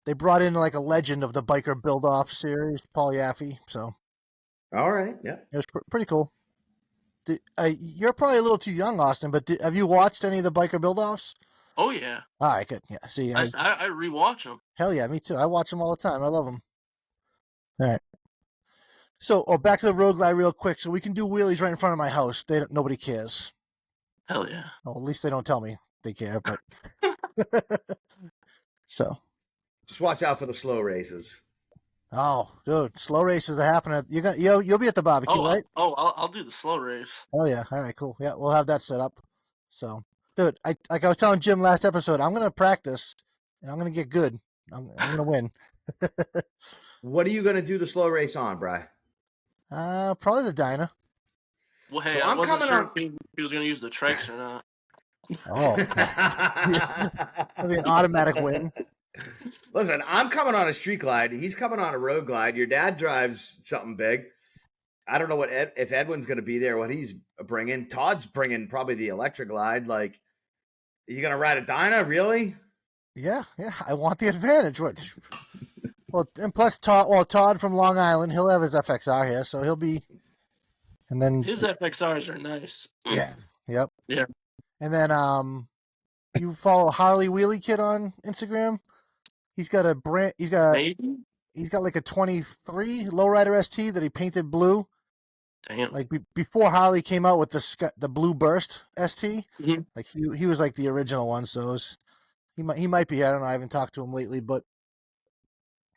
they brought in like a legend of the biker build off series, Paul Yaffe. So. All right. Yeah. It was pretty cool. You're probably a little too young, Austin, but have you watched any of the biker build-offs? Oh, yeah. All right, good. Yeah, see, I rewatch them. Hell yeah, me too. I watch them all the time. I love them. All right. So, back to the Road Glide real quick. So we can do wheelies right in front of my house. Nobody cares. Hell yeah. Well, at least they don't tell me they care, but. So. Just watch out for the slow races. Oh, dude, slow races are happening. You'll be at the barbecue, right? I'll do the slow race. Oh yeah, all right, cool. Yeah, we'll have that set up. So, dude, like I was telling Jim last episode, I'm gonna practice and I'm gonna get good. I'm gonna win. What are you gonna do the slow race on, Bri? Probably the Dyna. Well, hey, I wasn't sure if he was gonna use the trikes or not. Oh, that'll be an automatic win. Listen, I'm coming on a street glide. He's coming on a road glide. Your dad drives something big. I don't know if Edwin's going to be there, what he's bringing. Todd's bringing probably the electric glide. Like, are you going to ride a Dyna? Really? Yeah. I want the advantage. What? Well, and plus Todd from Long Island, he'll have his FXR here, so he'll be. And then his FXRs are nice. Yeah. Yep. Yeah. And then you follow Harley Wheelie Kid on Instagram? He's got a brand. Maybe. He's got like a 23 lowrider ST that he painted blue. Damn. Like before Harley came out with the blue burst ST. Mhm. Like he was like the original one. So he might be. I don't know. I haven't talked to him lately, but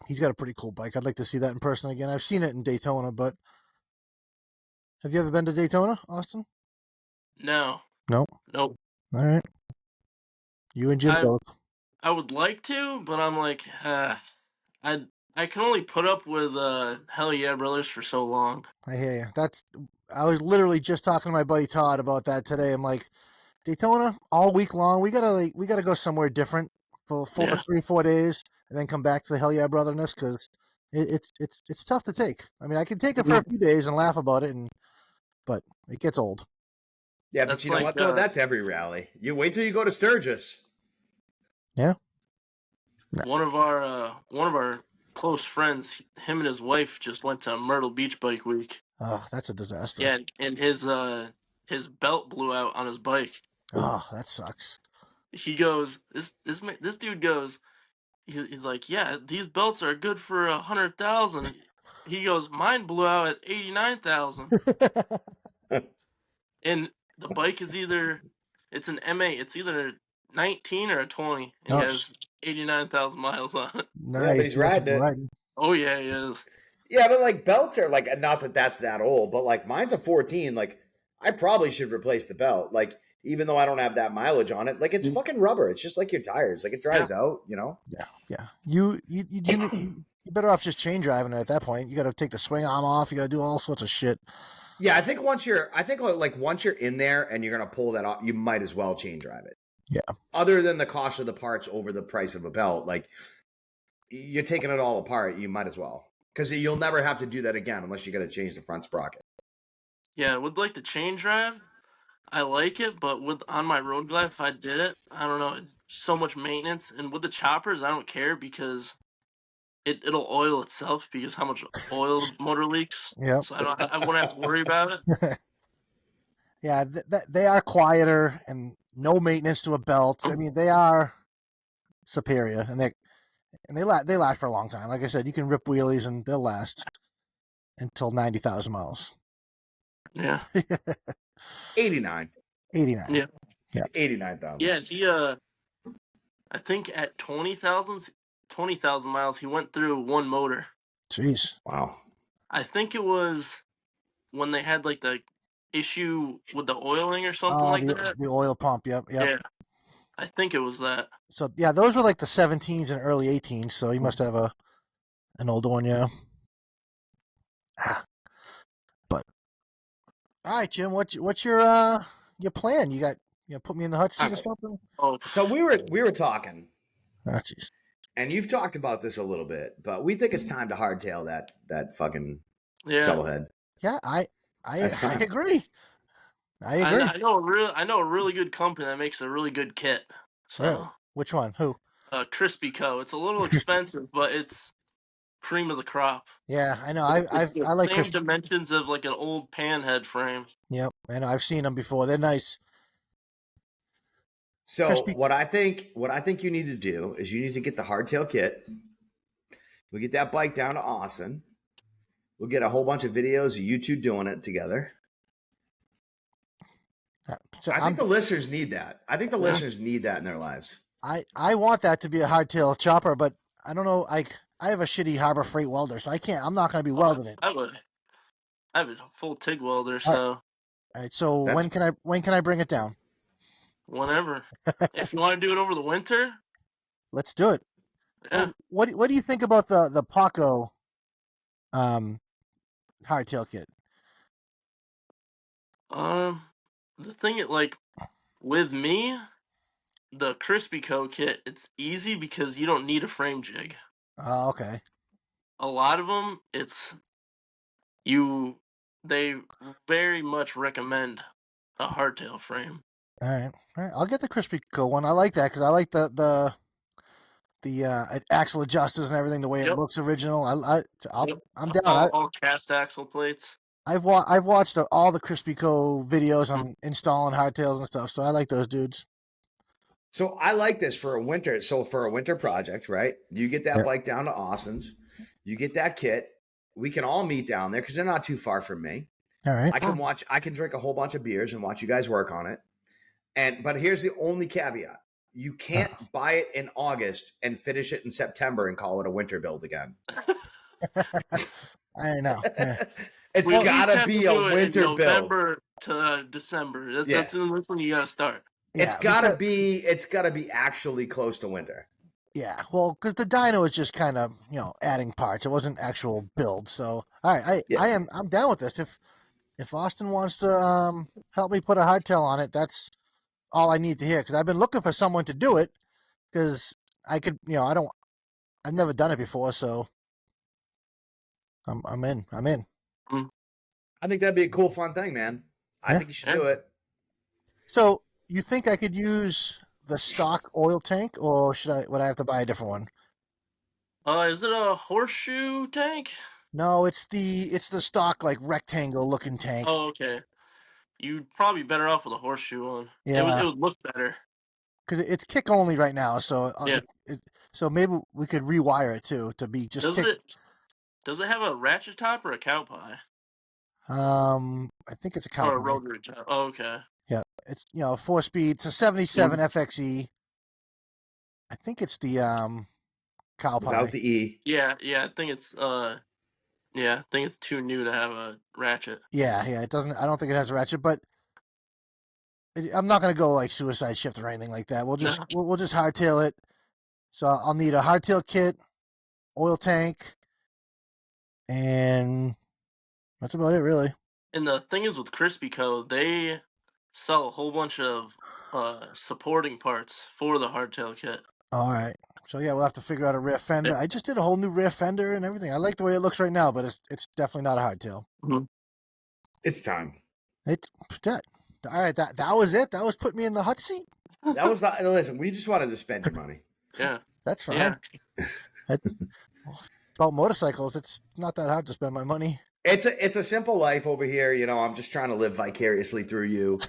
he's got a pretty cool bike. I'd like to see that in person again. I've seen it in Daytona, but have you ever been to Daytona, Austin? No. Nope. Nope. All right. You and Jim I both. I would like to, but I'm like, I I can only put up with Hell Yeah Brothers for so long. I hear you. I was literally just talking to my buddy Todd about that today. I'm like, Daytona all week long. We gotta go somewhere different for Yeah. 4 days, and then come back to the Hell Yeah Brotherness because it's tough to take. I mean, I can take it for a few days and laugh about it, but it gets old. Yeah, but That's you know like what though? That's every rally. You wait till you go to Sturgis. Yeah. one of our close friends, him and his wife just went to Myrtle Beach Bike Week. Oh, that's a disaster. Yeah, and his belt blew out on his bike. Oh, that sucks. He goes, this dude goes, he's like, yeah, these belts are good for 100,000. He goes, mine blew out at 89,000, and the bike is it's an MA, it's either 19 or a 20, and he Oh, has 89,000 miles on it. Yeah, but nice. he's That's riding it. riding. Oh yeah, he is. Yeah, but like belts are like not that that's that old, but like mine's a 14. Like I probably should replace the belt. Like even though I don't have that mileage on it, like it's fucking rubber. It's just like your tires. Like it dries out, you know. Yeah. You better off just chain driving it at that point. You got to take the swing arm off. You got to do all sorts of shit. Yeah, I think once you're in there and you're gonna pull that off, you might as well chain drive it. Yeah. Other than the cost of the parts over the price of a belt, like you're taking it all apart, you might as well. Because you'll never have to do that again unless you got to change the front sprocket. Yeah, with like the chain drive, I like it, but on my road glide, if I did it, I don't know, so much maintenance. And with the choppers, I don't care because it'll oil itself because how much oil the motor leaks. Yep. So I wouldn't have to worry about it. Yeah, they are quieter and no maintenance to a belt. I mean, they are superior, and they last for a long time. Like I said, you can rip wheelies and they'll last until 90,000 miles. Yeah. 89. 89. Yeah. 89,000. Yeah, he I think at 20,000 miles, he went through one motor. Jeez. Wow. I think it was when they had like the issue with the oiling or something like that. The oil pump. Yep. Yeah, I think it was that. So yeah, those were like the 17s and early 18s. So you must have an older one, yeah. But all right, Jim, what's your plan? You put me in the hot seat or something? Oh, So we were talking, Ah, jeez. and you've talked about this a little bit, but we think it's time to hardtail that fucking yeah. shovelhead. Yeah, I That's time. agree. I agree. I know a really good company that makes a really good kit. So, Really? Which one? Who? Crispy Co. It's a little expensive, but it's cream of the crop. Yeah, I know. It's the I like same dimensions of like an old panhead frame. Yep, I know. I've seen them before. They're nice. So Crispy. what I think you need to do is you need to get the hardtail kit. We'll get that bike down to Austin. We'll get a whole bunch of videos of you two doing it together. So I think the listeners need that. I think the listeners need that in their lives. I want that to be a hardtail chopper, but I don't know. I have a shitty Harbor Freight welder, so I can't. I'm not going to be welding it. I have a full TIG welder, so. All right. So when can I bring it down? Whenever. If you want to do it over the winter, let's do it. yeah. What do you think about the Paco hardtail kit? The thing with me, the Crispy Co kit, it's easy because you don't need a frame jig. Oh, okay. A lot of them, they very much recommend a hardtail frame. All right. I'll get the Crispy Co one. I like that because I like the axle adjusters and everything. The way it looks original. I'm down. All cast axle plates. I've watched all the Crispy Co videos on installing hardtails and stuff, so I like those dudes. So I like this for a winter. So for a winter project, right? You get that Yep. bike down to Austin's, you get that kit. We can all meet down there because they're not too far from me. All right. I can drink a whole bunch of beers and watch you guys work on it. But here's the only caveat. You can't buy it in August and finish it in September and call it a winter build again. I know. Yeah. It's We at least gotta have be to a do it in winter build. November to December. That's when you gotta start. It's Yeah, gotta be actually close to winter. Yeah, well, because the dyno is just kind of adding parts. It wasn't actual build. So all right, Yeah. I'm down with this. If Austin wants to help me put a hardtail on it, that's all I need to hear. Because I've been looking for someone to do it. Because I could, I've never done it before, so I'm in. I'm in. Mm. I think that'd be a cool, fun thing, man. I Yeah. think you should do it. So you think I could use the stock oil tank, or would I have to buy a different one? Is it a horseshoe tank? No, it's the stock like rectangle looking tank. Oh, okay. You'd probably be better off with a horseshoe one. Yeah, It would look better. because it's kick only right now. So Yeah. so maybe we could rewire it too to be just Does kick. it have a ratchet top or a cow pie? I think it's a Or a cowboy. rotary top? Oh, okay. Yeah, it's 4-speed. It's a 77 FXE. I think it's the cow pie. Without the E. Yeah, I think it's I think it's too new to have a ratchet. Yeah, it doesn't. I don't think it has a ratchet, but I'm not gonna go like suicide shift or anything like that. We'll just No. we'll just hardtail it. So I'll need a hardtail kit, oil tank, and that's about it, really. And the thing is with Crispy Co, they sell a whole bunch of supporting parts for the hardtail kit. All right. So yeah, we'll have to figure out a rear fender. Yeah. I just did a whole new rear fender and everything. I like the way it looks right now, but it's definitely not a hardtail. Mm-hmm. It's time. That. All right, that was it. That was put me in the hot seat. That was the listen. We just wanted to spend your money. Yeah. That's fine. Yeah. About motorcycles, it's not that hard to spend my money. It's a simple life over here. I'm just trying to live vicariously through you,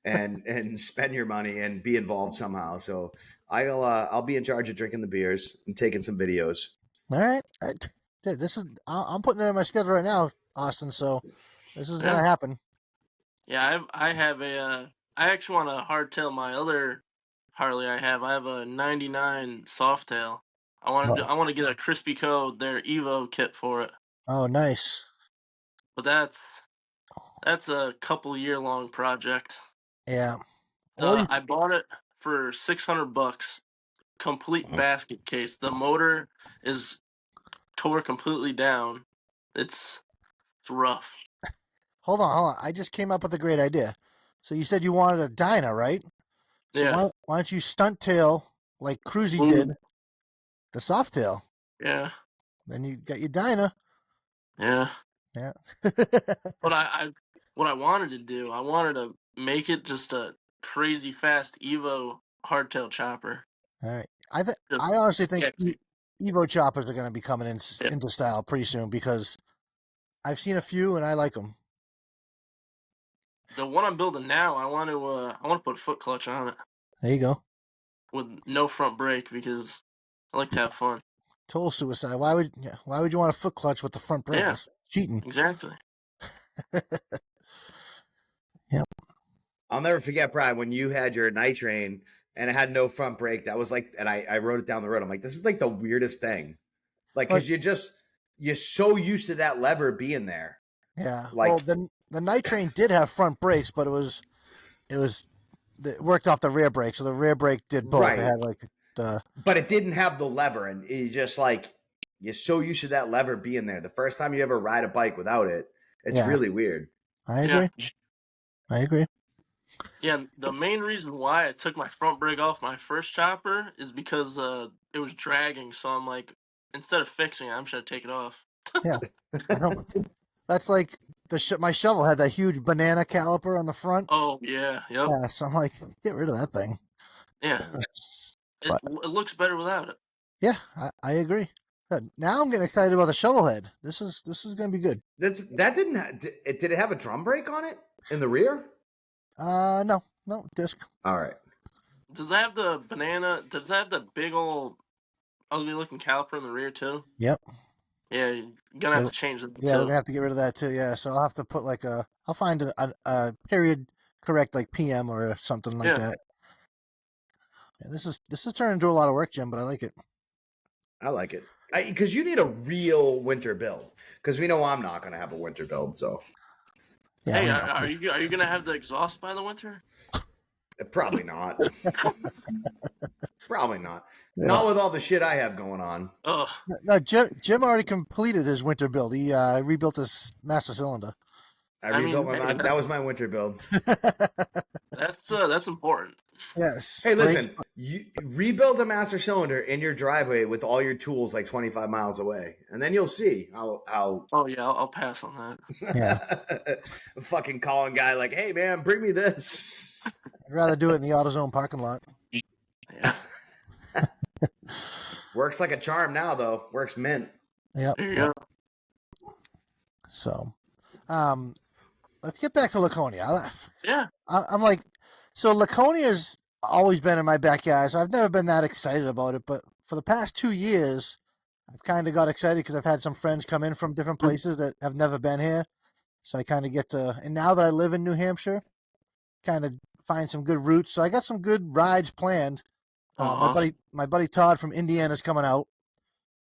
and spend your money and be involved somehow. So I'll be in charge of drinking the beers and taking some videos. All right, I'm putting it in my schedule right now, Austin. So this is gonna happen. Yeah, I actually want to hardtail my other Harley I have. I have a 99 Softail. I want to get a Crispy Co their Evo kit for it. Oh, nice. But that's a couple year long project. Yeah. I bought it for $600, complete basket case. The motor is tore completely down. It's rough. Hold on. I just came up with a great idea. So you said you wanted a Dyna, right? So Yeah. why don't you stunt tail like Cruzy did the Softail? Yeah. Then you got your Dyna. Yeah. Yeah. But what I wanted to do, I wanted to make it just a crazy fast Evo hardtail chopper. All right. I honestly think sexy. Evo choppers are going to be coming Yeah. into style pretty soon because I've seen a few and I like them. The one I'm building now, I want to put a foot clutch on it There you go. with no front brake because I like to have fun. Total suicide. Why would you want a foot clutch with the front brake? Yeah. It's cheating. Exactly. Yep. I'll never forget, Brian, when you had your night train and it had no front brake. That was like, and I wrote it down the road. I'm like, this is like the weirdest thing. Like, because you're so used to that lever being there. Yeah. Like, well, the night train did have front brakes, but it worked off the rear brake, so the rear brake did both. Right. It had like but it didn't have the lever, and you just like you're so used to that lever being there. The first time you ever ride a bike without it, it's really weird. I agree. Yeah. I agree. Yeah, the main reason why I took my front brake off my first chopper is because it was dragging. So I'm like, instead of fixing it, I'm just gonna take it off. Yeah, I don't. That's like my shovel had that huge banana caliper on the front. Oh yeah, yep. Yeah, so I'm like, get rid of that thing. Yeah, it looks better without it. Yeah, I agree. Now I'm getting excited about the shovel head. This is gonna be good. That didn't. Did it have a drum brake on it in the rear? No, disc. All right. does that have the banana? Does that have the big old ugly looking caliper in the rear too? Yep. Yeah, you're gonna have Yeah, to change that yeah, we're too. gonna have to get rid of that too. Yeah, so I'll have to put like I'll find a period correct like PM or something like Yeah. that. Yeah, this is turning into a lot of work, Jim, but I like it. I like it because you need a real winter build. Because we know I'm not going to have a winter build, so Yeah, Hey, we are know. you gonna have the exhaust by the winter? probably not. Probably not. Yeah. Not with all the shit I have going on. Oh, No, Jim already completed his winter build. He rebuilt his master cylinder. I I rebuilt mean, my hey, that was my winter build. that's important. Yes. Hey, Brake. listen, you rebuild a master cylinder in your driveway with all your tools like 25 miles away, and then you'll see how Oh yeah, I'll pass on that. Yeah. fucking calling guy like, hey man, bring me this. I'd rather do it in the AutoZone parking lot. Yeah, Works like a charm now though. Works mint. Yep. there you Yep. go. So, let's get back to Laconia. Yeah, I'm like, so Laconia's always been in my backyard. So I've never been that excited about it, but for the past 2 years, I've kind of got excited because I've had some friends come in from different places that have never been here. So I kind of get to, and now that I live in New Hampshire, kind of find some good routes. So I got some good rides planned. oh, My awesome. buddy Todd from Indiana is coming out.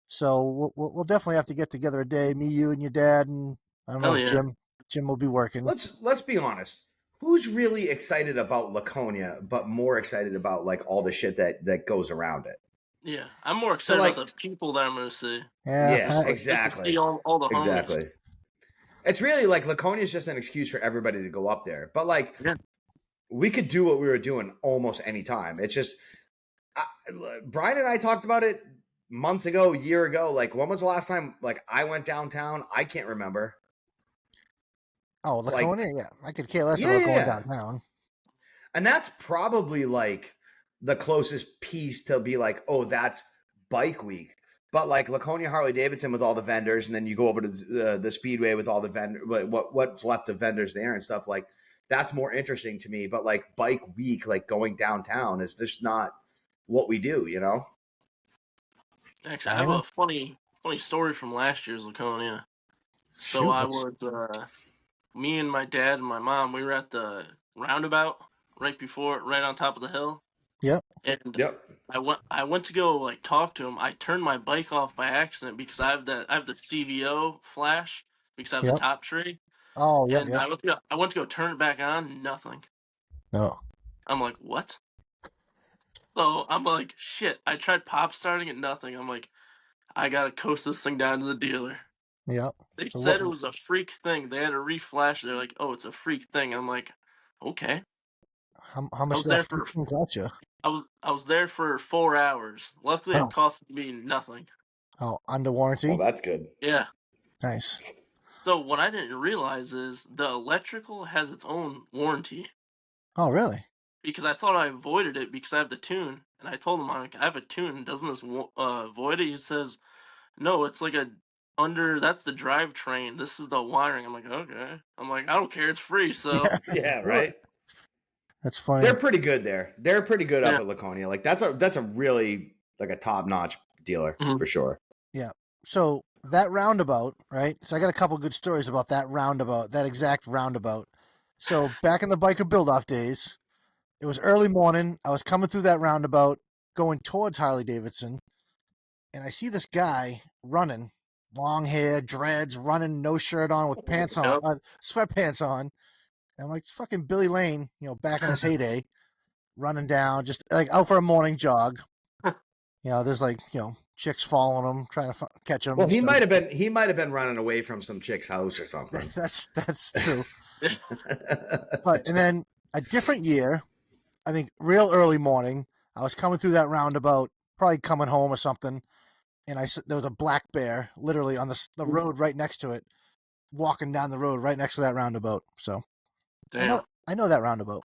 So we'll definitely have to get together a day, me, you, and your dad, and I don't Hell know, yeah. Jim will be working. Let's be honest. Who's really excited about Laconia, but more excited about like all the shit that goes around it? Yeah, I'm more So excited like, about the people that I'm gonna see. Yeah, yeah, Just to see exactly, all the homies. exactly. It's really like Laconia is just an excuse for everybody to go up there. But like, Yeah. we could do what we were doing almost any time. It's just I, Brian and I talked about it months ago, a year ago. Like, when was the last time like I went downtown? I can't remember. Oh, Like, Laconia, yeah. I could care less yeah, about yeah, going yeah. downtown. And that's probably like the closest piece to be like, oh, that's bike week. But like Laconia Harley Davidson with all the vendors, and then you go over to the Speedway with all the vendor, what's left of vendors there and stuff like that's more interesting to me. But like bike week, like going downtown, is just not what we do, you know? Actually, I I have know. a funny story from last year's Laconia. So Shoot, I let's. was me and my dad and my mom. We were at the roundabout right on top of the hill, Yep, and Yep. I went to go like talk to him. I turned my bike off by accident because I have the CVO flash because I have the yep. top tree, Oh, yep, and yep. I went to go turn it back on. Nothing. No. I'm like, what? So I'm like, shit. I tried pop starting it. Nothing. I'm like, I gotta coast this thing down to the dealer. Yep. They So what? said it was a freak thing. They had to reflash. They're like, oh, it's a freak thing. I'm like, okay. How I much was did that there for freaking cost you? I was there for 4 hours. Luckily, it Oh, cost me nothing. oh, under Well, warranty. that's good. Yeah. Nice. So what I didn't realize is the electrical has its own warranty Oh, really? because I thought I avoided it because I have the tune, and I told him I'm like, I have a tune. Doesn't this void it? He says no. It's like a under. That's the drivetrain. This is the wiring. I'm like, okay. I'm like, I don't care. It's free. So Yeah. Yeah, Really? right. That's funny. They're pretty good there. They're pretty good up yeah. at Laconia. Like that's a really like a top notch dealer Mhm. for sure. Yeah. So that roundabout, right? So I got a couple good stories about that roundabout, that exact roundabout. So back in the biker build off days, it was early morning. I was coming through that roundabout, going towards Harley Davidson, and I see this guy running, long hair, dreads, running, no shirt on, with pants on, Yep. sweatpants on. And I'm like, it's fucking Billy Lane, back in his heyday, running down, just like out for a morning jog. There's like, chicks following him, trying to catch him Well, and stuff. he might have been running away from some chick's house or something. That's true. But and then a different year, I think real early morning, I was coming through that roundabout, probably coming home or something, and there was a black bear literally on the road right next to it, walking down the road right next to that roundabout. So Damn. I know that roundabout.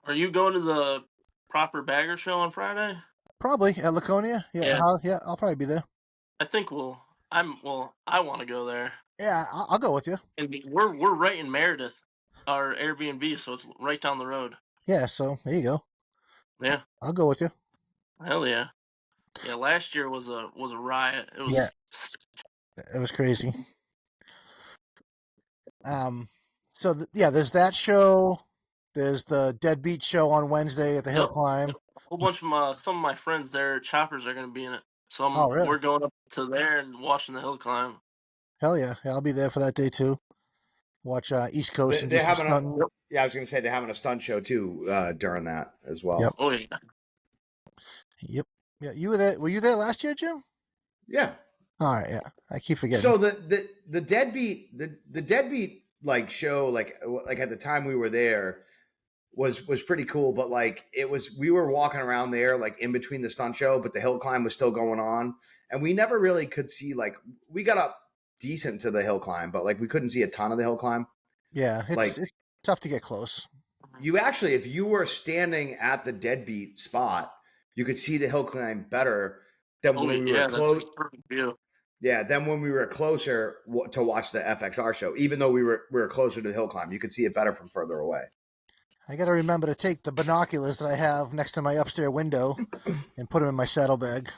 Are you going to the proper bagger show on Friday? Probably at Laconia. Yeah, Yeah. yeah, I'll probably be there. I think I want to go there. Yeah, I'll go with you. And we're right in Meredith, our Airbnb, so it's right down the road. Yeah, so there you go. Yeah. I'll go with you. Hell yeah. Yeah, last year was a riot. It Yeah, was it was crazy. So yeah, there's that show. There's the Deadbeat show on Wednesday at the Hill yep. Climb. Yep. A whole bunch of some of my friends, their choppers are going to be in it. So Oh, really? we're going up to there and watching the hill climb. Hell yeah. Yeah, I'll be there for that day too. Watch East Coast and do They're some having a stunting. Yep. yeah. I was gonna say they're having a stunt show too during that as well. Yep. Oh yeah. Yep. Yeah, you were there. Were you there last year, Jim? Yeah. All right. Yeah, I keep forgetting. So the deadbeat the deadbeat like show like at the time we were there was pretty cool, but like it was we were walking around there like in between the stunt show, but the hill climb was still going on, and we never really could see like we got up decent to the hill climb, but like we couldn't see a ton of the hill climb. Yeah, Like it's tough to get close. you actually, if you were standing at the deadbeat spot, you could see the hill climb better than Oh when we were yeah, that's a close. perfect view. Yeah, then when we were closer to watch the FXR show, even though we were closer to the hill climb, you could see it better from further away. I got to remember to take the binoculars that I have next to my upstairs window and put them in my saddlebag.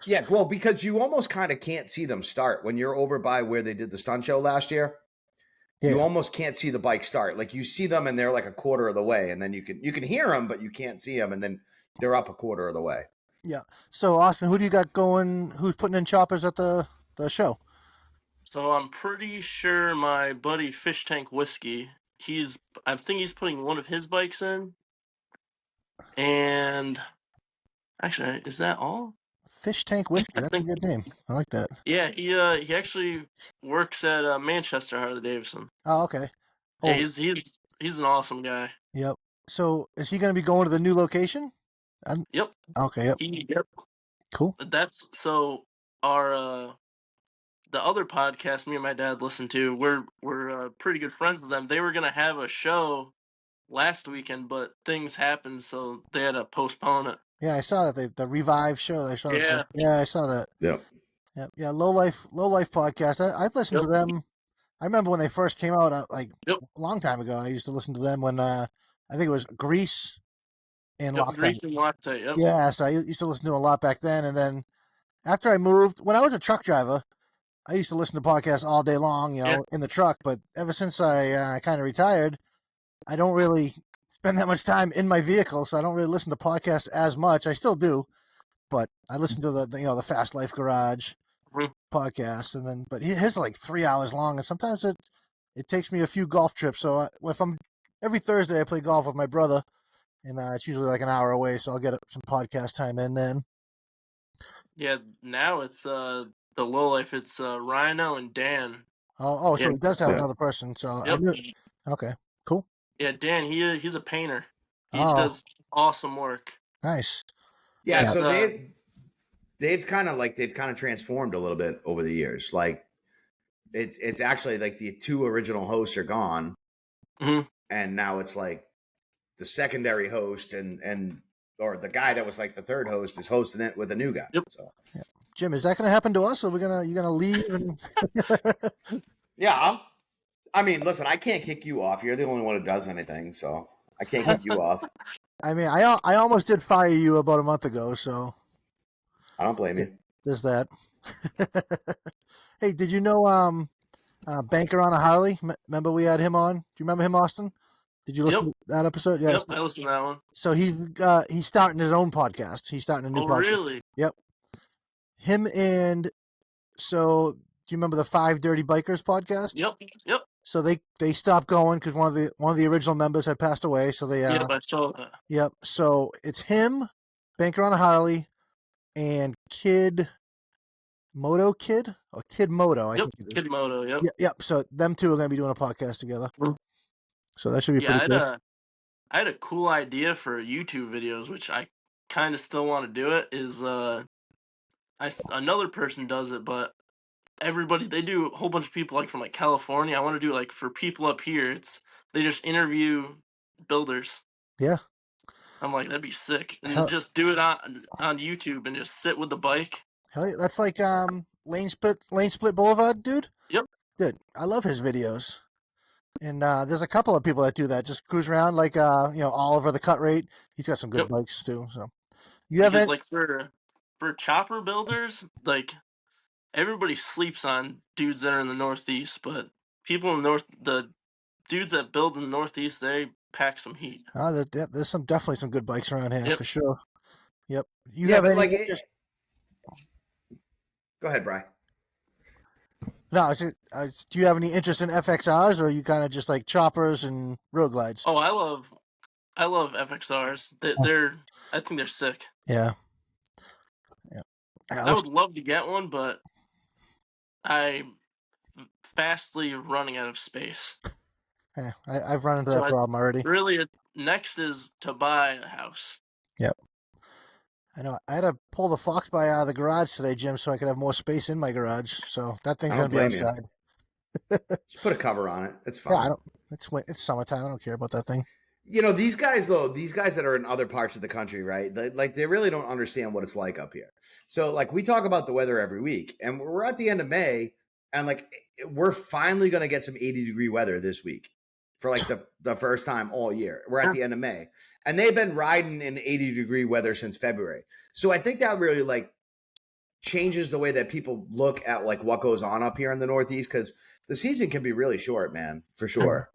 Yeah, well, because you almost kind of can't see them start when you're over by where they did the stunt show last year. Yeah. You almost can't see the bike start. Like you see them and they're like a quarter of the way, and then you can hear them, but you can't see them, and then they're up a quarter of the way. Yeah. So Austin, who do you got going? Who's putting in choppers at the show? So I'm pretty sure my buddy Fish Tank Whiskey, I think he's putting one of his bikes in. And actually, is that all? Fish Tank Whiskey. I That's a think good name. I like that. yeah, he actually works at Manchester Harley Davidson. Oh, okay. Yeah, Oh, he's an awesome guy. yep. So is he going to be going to the new location? Yep. Okay. Yep. Yep. Cool. That's so our the other podcast me and my dad listened to, we're pretty good friends with them. They were gonna have a show last weekend, but things happened, so they had to postpone it. Yeah, I saw that the Revive show. I saw. Yeah. Yeah, I saw that. Yep. Yep. Yeah. Low Life podcast. I've listened to them. I remember when they first came out, like Yep. a long time ago. I used to listen to them when I think it was Grease and Yep. Loctite. Grease and Loctite. Yep. Yeah, so I used to listen to them a lot back then. And then after I moved, when I was a truck driver, I used to listen to podcasts all day long, in the truck. But ever since I kind of retired, I don't really spend that much time in my vehicle, so I don't really listen to podcasts as much. I still do, but I listen to the Fast Life Garage podcast, and then but his are like 3 hours long, and sometimes it takes me a few golf trips. So if I'm every Thursday, I play golf with my brother, and it's usually like an hour away, so I'll get some podcast time in then. Yeah, now it's the low life. It's Rhino and Dan. So Yeah. he does have another person. So Yep. Okay, cool. Yeah, Dan. He's a painter. He Oh. does awesome work. Nice. Yeah, It's, so they've kind of transformed a little bit over the years. Like it's actually like the two original hosts are gone, Mhm. and now it's like the secondary host and or the guy that was like the third host is hosting it with a new guy. Yep. So Jim, is that going to happen to us, or you gonna leave? And... yeah, I mean, listen, I can't kick you off. You're the only one who does anything, so I can't kick you off. I mean, I almost did fire you about a month ago, so I don't blame you. there's that. Hey, did you know Banker on a Harley? Remember we had him on? Do you remember him, Austin? Did you listen to that episode? Yeah. Yep, I listened to that one. So he's starting his own podcast. He's starting a new podcast. Really? Yep. Him and so do you remember the Five Dirty Bikers podcast? Yep. So they stopped going because one of the original members had passed away. So they Yep, I saw that. Yep. So it's him, Banker on a Harley, and Kid Moto. I think it is. Kid Moto. Yep. Yep. So them two are going to be doing a podcast together. Mhm. So that should be pretty cool. I had a cool idea for YouTube videos, which I kind of still want to do. It is another person does it, but they do a whole bunch of people like from like California. I want to do like for people up here. They just interview builders. Yeah. I'm like, that'd be sick, and just do it on YouTube and just sit with the bike. Hell yeah, that's like Lane Split Boulevard, dude. Yep. Dude, I love his videos. And there's a couple of people that do that. Just cruise around like Oliver the Cut Rate. He's got some good Yep. bikes too. So you Because haven't? like for chopper builders, like everybody sleeps on dudes that are in the Northeast, but people in the dudes that build in the Northeast, they pack some heat. There's definitely some good bikes around here Yep. for sure. Yep. You Yeah, have but any like, interest? go ahead, Bry. No, do you have any interest in FXRs, or are you kind of just like choppers and road glides? Oh, I love FXRs. They're I think they're sick. Yeah. Yeah. I would love to get one, but I'm fastly running out of space. I've run into So that problem already. next is to buy a house. Yep. I know. I had to pull the Fox by out of the garage today, Jim, so I could have more space in my garage. So that thing's I gonna don't be blame you. outside. Just put a cover on it. It's Yeah, fine. I don't. It's summertime. I don't care about that thing. These guys though, these guys that are in other parts of the country, right? They really don't understand what it's like up here. So like we talk about the weather every week, and we're at the end of May, and like we're finally going to get some 80-degree weather this week for like the first time all year. We're at the end of May, and they've been riding in 80-degree weather since February. So I think that really like changes the way that people look at like what goes on up here in the Northeast, because the season can be really short, man, for sure.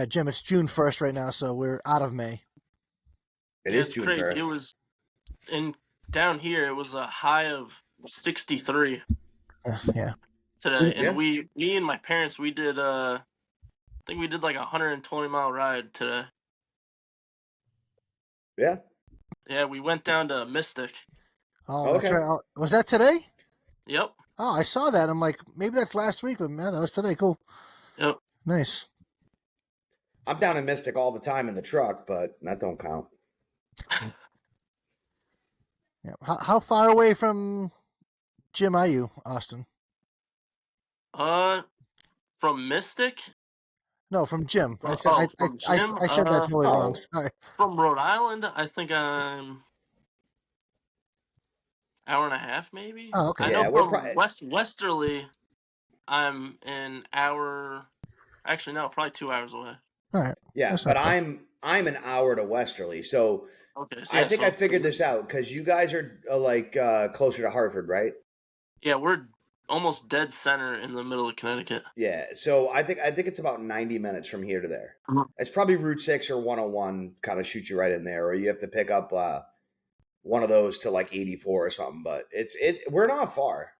Jim, it's June 1st right now, so we're out of May. It Yeah, is it's June crazy. 1st. It was down here. It was a high of 63 Yeah. today, Yeah. and me and my parents, we did I think we did like a 120-mile ride today. Yeah. Yeah, we went down to Mystic. Oh, that's Okay. right. Oh, was that today? Yep. Oh, I saw that. I'm like, maybe that's last week, but man, that was today. Cool. Yep. Nice. I'm down in Mystic all the time in the truck, but that don't count. Yeah. How far away from Jim are you, Austin? From Mystic? No, from Jim. I said Oh, from Jim? I said that totally wrong. Oh, Sorry. From Rhode Island, I think I'm hour and a half, maybe. Oh, okay. I know yeah, we're from probably Westerly, I'm an hour. Actually, no, probably 2 hours away. All right. yeah, That's but not bad. I'm an hour to Westerly, so Okay, so I yeah, think I figured this out because you guys are closer to Hartford, right? yeah, we're almost dead center in the middle of Connecticut. Yeah, so I think it's about 90 minutes from here to there. Mhm. It's probably Route 6 or 101 kind of shoots you right in there, or you have to pick up one of those to like 84 or something. But it's we're not far.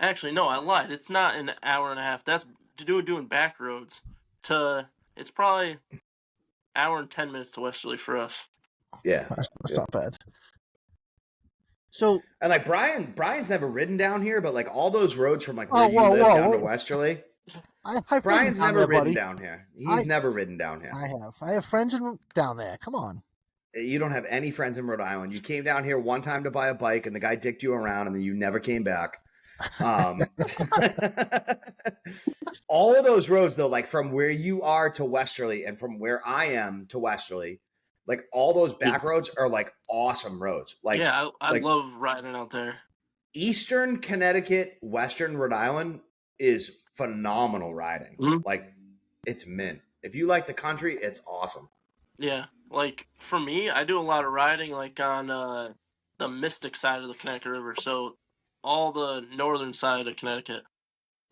Actually, no, I lied. It's not an hour and a half. That's doing back roads. It's probably hour and 10 minutes to Westerly for us. Yeah, That's yeah. not bad. So, And like Brian's never ridden down here, but like all those roads from like where oh, you live down to whoa. Westerly, I've ridden Brian's down never there, ridden buddy. down here. He's never ridden down here. I have. I have friends down there. Come on. You don't have any friends in Rhode Island. You came down here one time to buy a bike, and the guy dicked you around, and then you never came back. All of those roads, though, like from where you are to Westerly, and from where I am to Westerly, like all those back roads are like awesome roads. Like Yeah, I like love riding out there. Eastern Connecticut, Western Rhode Island is phenomenal riding. Mhm. Like it's mint. If you like the country, it's awesome. Yeah, like for me, I do a lot of riding like on the Mystic side of the Connecticut River, so all the northern side of Connecticut.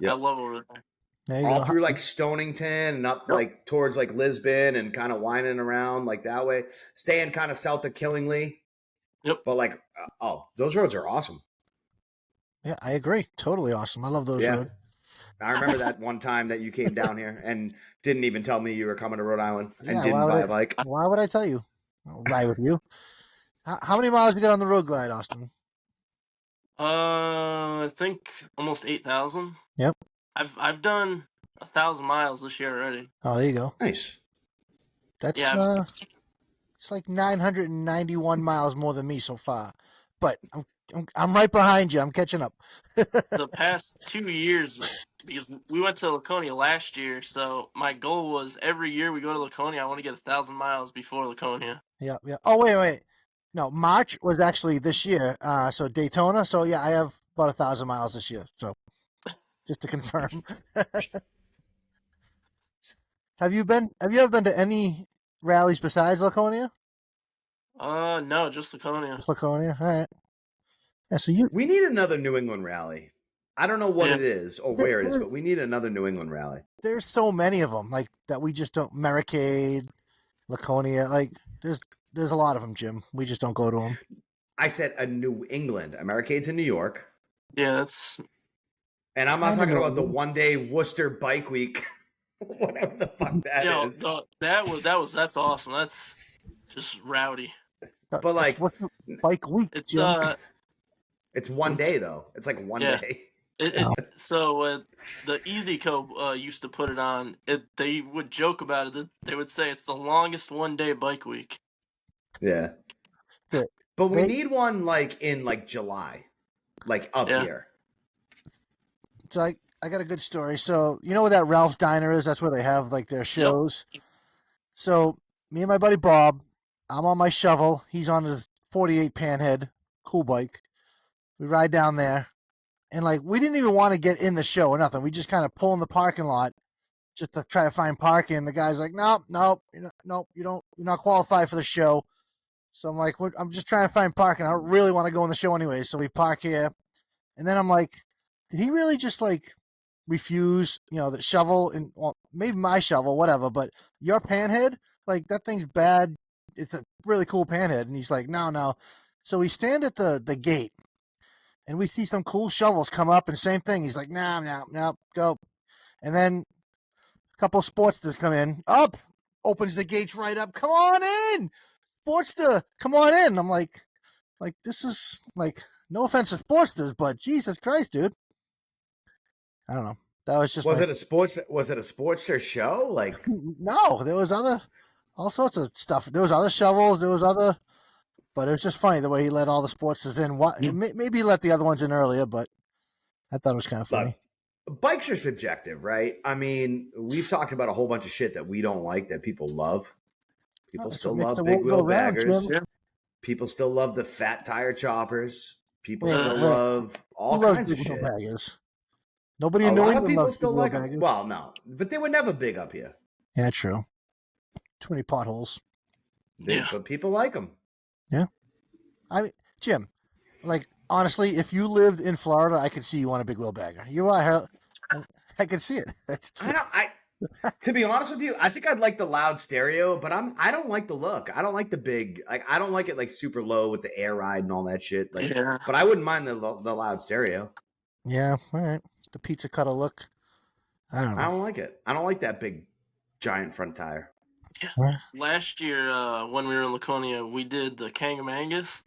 I Yep. love over there. There you All go. through like Stonington and up Yep. like towards like Lisbon and kind of winding around like that way, staying kind of south of Killingly. Yep. But like, those roads are awesome. Yeah, I agree. Totally awesome. I love those Yeah. roads. I remember that one time that you came down here and didn't even tell me you were coming to Rhode Island and Yeah, didn't buy a bike. why would I tell you? I'll ride with you. How many miles you got on the road glide, Austin? I think almost 8,000. Yep. I've done 1,000 miles this year already. Oh, there you go. Nice. That's Yeah. it's like 991 miles more than me so far. But I'm right behind you. I'm catching up. The past 2 years, because we went to Laconia last year, so my goal was every year we go to Laconia, I want to get 1,000 miles before Laconia. Yeah. Oh, wait. No, March was actually this year. So Daytona. So yeah, I have about 1,000 miles this year. So just to confirm. Have you ever been to any rallies besides Laconia? No, just Laconia. Just Laconia. All right. Yeah. So you We need another New England rally. I don't know what Yeah. it is or there, where it is, there- but we need another New England rally. there's so many of them like that we just don't. Merricade, Laconia. Like there's a lot of them, Jim. We just don't go to them. I said a New England. Americade's in New York. Yeah, that's And I'm not Kinda talking New about the England. 1 day Worcester Bike Week, whatever the fuck that is. that's awesome. That's just rowdy. But That's like, what's the bike week, It's Jim. it's 1 day though. It's like one yeah. day. The Easy Co used to put it on. They would joke about it. They would say it's the longest 1 day bike week. Yeah. The- But we They, need one like in like July, like up Yeah. here. so I got a good story. So you know where that Ralph's Diner is? That's where they have like their shows. So me and my buddy Bob, I'm on my shovel. He's on his 48 Panhead, cool bike. We ride down there, and like we didn't even want to get in the show or nothing. We just kind of pull in the parking lot just to try to find parking. The guy's like, nope, nope, you're not qualified for the show. So I'm like, I'm just trying to find parking. I don't really want to go in the show anyway. So we park here. And then I'm like, did he really just like refuse, the shovel and well, maybe my shovel, whatever, but your panhead, like that thing's bad. It's a really cool panhead. And he's like, no. So we stand at the gate and we see some cool shovels come up and same thing. He's like, no, go. And then a couple of Sportsters come in, opens the gates right up. Come on in, Sportster, come on in. I'm like this is like, no offense to Sportsters, but Jesus Christ, dude. I don't know. That was just Was it a Sportster show? Like, no. There was all sorts of stuff. There was other shovels. There was other, but it was just funny the way he let all the Sportsters in. What? Maybe he let the other ones in earlier, but I thought it was kind of funny. look, bikes are subjective, right? I mean, we've talked about a whole bunch of shit that we don't like that people love. People That's still what makes love the big world go wheel round, baggers. Jim. People still love the fat tire choppers. People Wait, still wait. Love all Who loves kinds of big wheel shit. baggers? Nobody A in New lot of England people loves still big wheel like them. baggers. Well, no, but they were never big up here. Yeah, true. Too many potholes. But people like them. Yeah. I mean, Jim, like honestly, if you lived in Florida, I could see you on a big wheel bagger. You are. I could see it. To be honest with you, I think I'd like the loud stereo, but I don't like the look. I don't like the big, like I don't like it like super low with the air ride and all that shit. Like, Yeah. but I wouldn't mind the loud stereo. Yeah, all right. The pizza cutter look. I don't know. I don't like it. I don't like that big giant front tire. What? Last year, when we were in Laconia, we did the Kangamangas,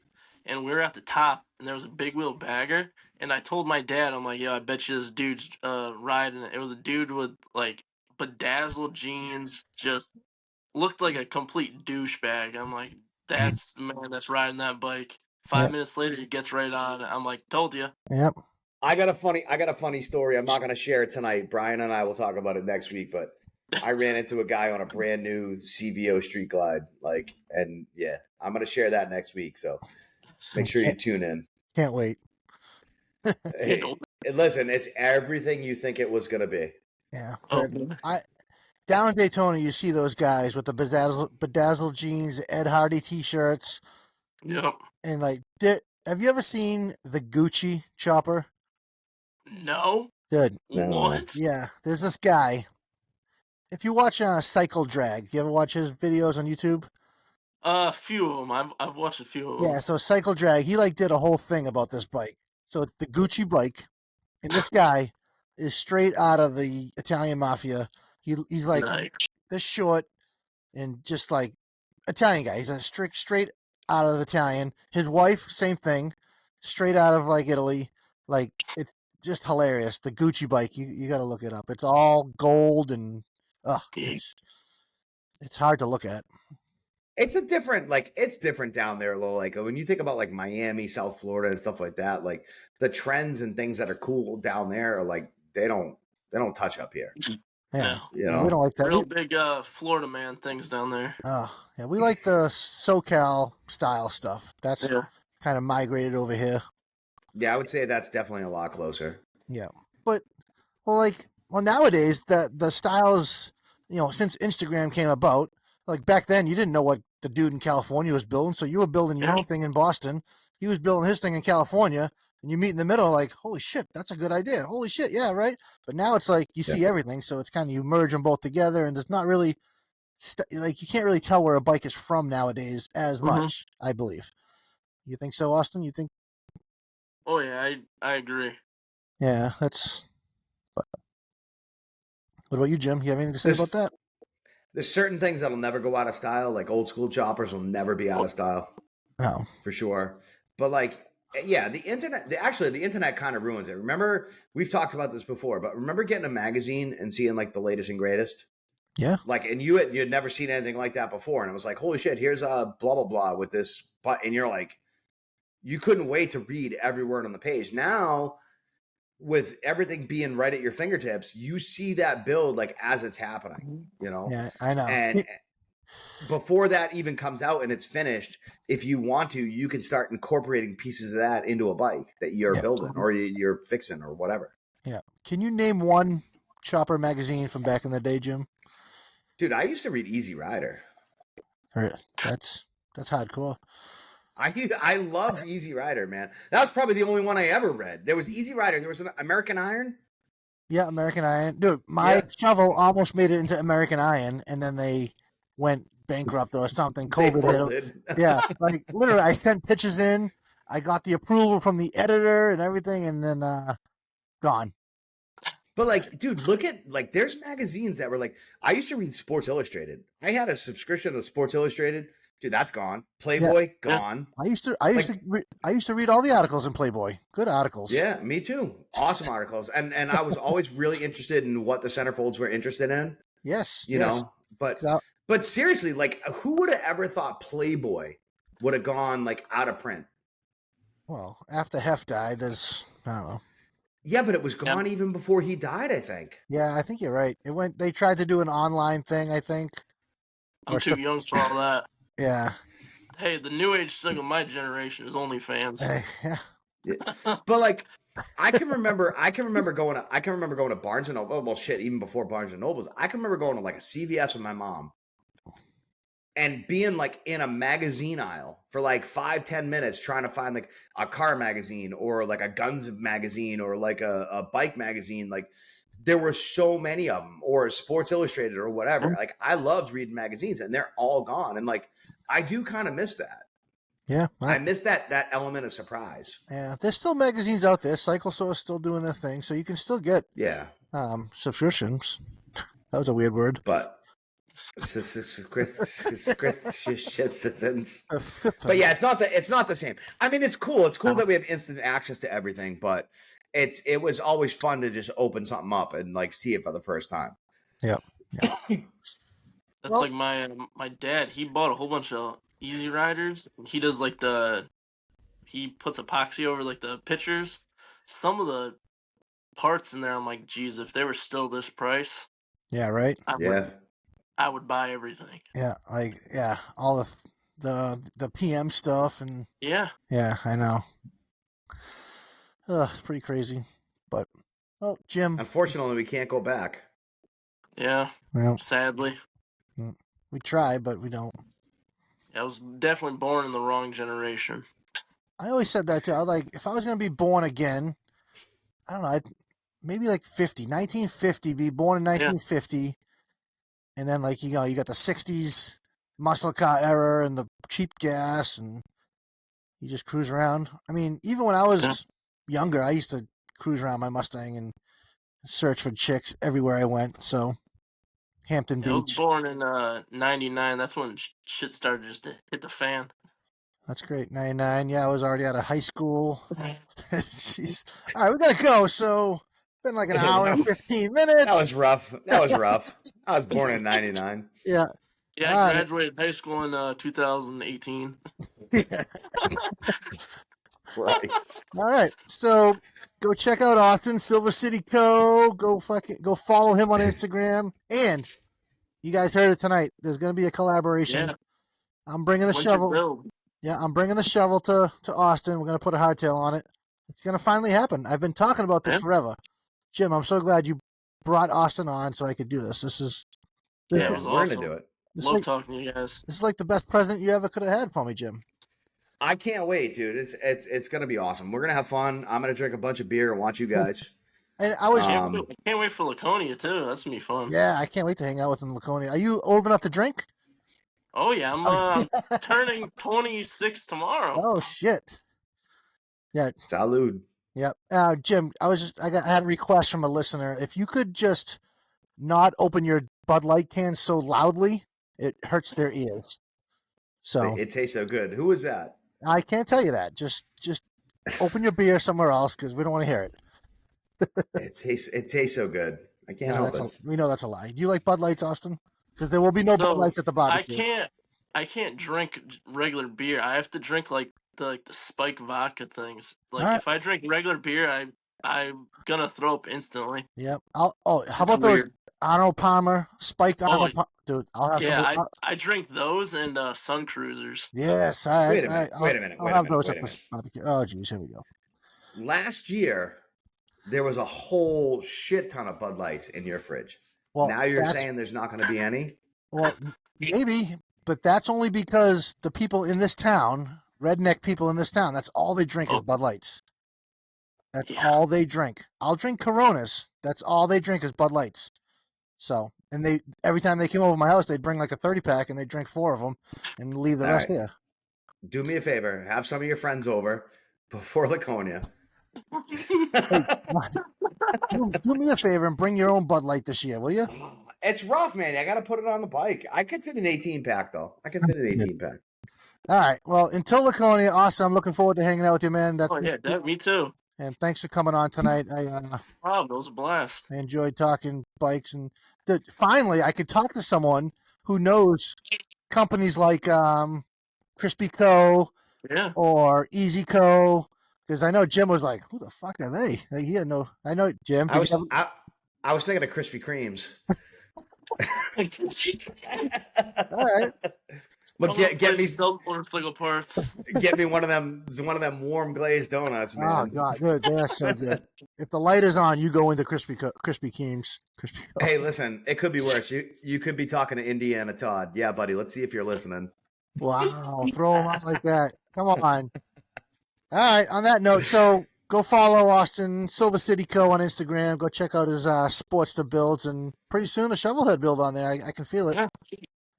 and we were at the top, and there was a big wheel bagger. And I told my dad, I'm like, "Yo, I bet you this dude's riding it." It was a dude with like bedazzled jeans, just looked like a complete douchebag. I'm like, "That's the man that's riding that bike." 5 minutes later, he gets right on. I'm like, "Told you." Yep. I got a funny story. I'm not going to share it tonight. Brian and I will talk about it next week, but I ran into a guy on a brand new CVO Street Glide. And yeah, I'm going to share that next week. So make sure you tune in. Can't wait. Hey, listen, it's everything you think it was going to be. Yeah. Oh, Down in Daytona, you see those guys with the bedazzled jeans, Ed Hardy T-shirts, yep. and like, have you ever seen the Gucci chopper? No. Good. No. What? Yeah. There's this guy. If you watch Cycle Drag, you ever watch his videos on YouTube? A few of them. I've watched a few of them. Yeah. So Cycle Drag, he like did a whole thing about this bike. So it's the Gucci bike, and this guy is straight out of the Italian mafia. He's like Nice. this short and just like Italian guy. He's a straight out of Italian. His wife, same thing, straight out of like Italy. Like it's just hilarious. The Gucci bike, you got to look it up. It's all gold and it's hard to look at. It's different down there, though. Like when you think about like Miami, South Florida, and stuff like that, like the trends and things that are cool down there are like they don't touch up here. Yeah, No. we don't like that. Real big Florida man things down there. Yeah, we like the SoCal style stuff. That's Yeah. kind of migrated over here. Yeah, I would say that's definitely a lot closer. Yeah, but well, nowadays the styles since Instagram came about, like back then, you didn't know what the dude in California was building, so you were building your Yeah. own thing in Boston. He was building his thing in California, and you meet in the middle, like, holy shit, that's a good idea. Holy shit, yeah, right. But now it's like you see everything, so it's kind of you merge them both together, and there's not really like you can't really tell where a bike is from nowadays as Mm-hmm. much. I believe. You think so, Austin? You think? Oh yeah, I agree. Yeah, that's. But what about you, Jim? You have anything to say about There's that? there's certain things that'll never go out of style. Like old school choppers will never be out Oh, of style No. for sure. But like, yeah, the internet. The internet kind of ruins it. Remember, we've talked about this before, but remember getting a magazine and seeing like the latest and greatest. Yeah. Like, and you had never seen anything like that before, and it was like, holy shit, here's a blah blah blah with this, but and you're like, you couldn't wait to read every word on the page. Now, with everything being right at your fingertips, you see that build like as it's happening, Yeah, I know. and before that even comes out and it's finished, if you want to, you can start incorporating pieces of that into a bike that you're Yeah. building or you're fixing or whatever. Yeah. Can you name one chopper magazine from back in the day, Jim? Dude, I used to read Easy Rider. That's hardcore. I loved Easy Rider, man. That was probably the only one I ever read. There was Easy Rider. There was an American Iron. Yeah, American Iron. Dude, my shovel almost made it into American Iron, and then they went bankrupt or something. They COVID hit 'em. folded. Yeah, like literally, I sent pictures in. I got the approval from the editor and everything, and then gone. But like, dude, look at like there's magazines that were like I used to read Sports Illustrated. I had a subscription to Sports Illustrated. Dude, that's gone. Playboy gone. I used to read all the articles in Playboy. Good articles. Yeah, me too. Awesome articles. And I was always really interested in what the centerfolds were interested in. Yes. You know, but seriously, like who would have ever thought Playboy would have gone like out of print? Well, after Hef died, there's I don't know. Yeah, but it was gone even before he died, I think. Yeah, I think you're right. They tried to do an online thing, I think. I'm too young for all that. Yeah. Hey, the new age thing of my generation is OnlyFans. Yeah. But like I can remember going to Barnes and Noble. Well, shit, even before Barnes and Nobles, I can remember going to like a CVS with my mom and being like in a magazine aisle for like 5-10 minutes trying to find like a car magazine or like a guns magazine or like a bike magazine. Like there were so many of them, or Sports Illustrated or whatever. Like I loved reading magazines and they're all gone. And like I do kind of miss that. Yeah, I miss that element of surprise. Yeah, there's still magazines out there. Cycle Saw is still doing their thing, so you can still get subscriptions. That was a weird word, but but yeah, it's not the same. I mean, it's cool. It's cool that we have instant access to everything, but it was always fun to just open something up and like see it for the first time. Yeah. That's like my dad. He bought a whole bunch of Easy Riders. He does like he puts epoxy over like the pictures. Some of the parts in there, I'm like, geez, if they were still this price, yeah, right. I would buy everything. Yeah, all the PM stuff and yeah, I know. It's pretty crazy, but Jim. Unfortunately, we can't go back. Yeah, well, sadly, we try, but we don't. I was definitely born in the wrong generation. I always said that too. I was like, if I was going to be born again, I don't know, maybe like 1950, be born in 1950, and then like, you got the 60s muscle car era and the cheap gas, and you just cruise around. I mean, even when I was younger, I used to cruise around my Mustang and search for chicks everywhere I went, so Hampton Beach. I was born in 99. That's when shit started just to hit the fan. That's great. 99. Yeah, I was already out of high school. Jeez. All right, we got to go. So, been like an hour and 15 minutes. That was rough. I was born in 99. Yeah. Yeah, I graduated high school in 2018. Right. All right. So, go check out Austin, Silver City Co. Go follow him on Instagram. And you guys heard it tonight. There's going to be a collaboration. Yeah. I'm bringing the shovel. Yeah, I'm bringing the shovel to Austin. We're going to put a hardtail on it. It's going to finally happen. I've been talking about this forever. Jim, I'm so glad you brought Austin on so I could do this. This is Yeah, it Yeah, was we're gonna awesome. do it. This is Love like talking to you guys. this is like the best present you ever could have had for me, Jim. I can't wait, dude. It's gonna be awesome. We're gonna have fun. I'm gonna drink a bunch of beer and watch you guys. And I was, Um, I can't wait for Laconia too. That's gonna be fun. yeah, I can't wait to hang out with him in Laconia. Are you old enough to drink? Oh yeah, I'm turning 26 tomorrow. Oh shit. Yeah, salud. yep. Jim, I had a request from a listener. If you could just not open your Bud Light can so loudly, it hurts their ears. So It tastes so good. Who was that? I can't tell you that. Just open your beer somewhere else because we don't want to hear it. It tastes so good. I can't No, help it. we know that's a lie. Do you like Bud Lights, Austin? Because there will be no Bud So Lights at the barbecue. I can't drink regular beer. I have to drink like the spike vodka things. Like Huh? if I drink regular beer, I'm gonna throw up instantly. Yep. How It's about those weird. Arnold Palmer spiked Oh Dude, I'll have yeah, some. I drink those and Sun Cruisers. Yes, Wait a minute. I'll, Wait a minute. I'll Wait a have minute. those Wait at a the minute. barbecue. Oh, geez, here we go. Last year, there was a whole shit ton of Bud Lights in your fridge. Well, Now you're saying there's not going to be any? well, maybe, but that's only because the people in this town, redneck people in this town, that's all they drink is Oh. Bud Lights. That's Yeah. all they drink. I'll drink Coronas. That's all they drink is Bud Lights. So, and every time they came over to my house, they'd bring like a 30-pack and they'd drink 4 of them and leave the All rest right. there. Do me a favor. Have some of your friends over before Laconia. Do me a favor and bring your own Bud Light this year, will you? It's rough, man. I got to put it on the bike. I could fit an 18 pack, though. I could fit an 18 pack. All right. Well, until Laconia, awesome. I'm looking forward to hanging out with you, man. Oh yeah, me too. And thanks for coming on tonight. Wow, that was a blast. I enjoyed talking bikes, and finally, I could talk to someone who knows companies like Crispy Co. Yeah. or Easy Co. Because I know Jim was like, "Who the fuck are they?" Like, he had no. I know Jim. I was thinking of Krispy Kremes. All right. But get me motorcycle parts. Get me one of them warm glazed donuts, man. Oh God, good. They're so good. If the light is on, you go into Krispy Kremes. Hey, listen, it could be worse. You could be talking to Indiana Todd. Yeah, buddy. Let's see if you're listening. Wow, throw them out like that. Come on. All right. On that note, so go follow Austin Silver City Co. on Instagram. Go check out his Sportster builds, and pretty soon a Shovelhead build on there. I can feel it. Yeah.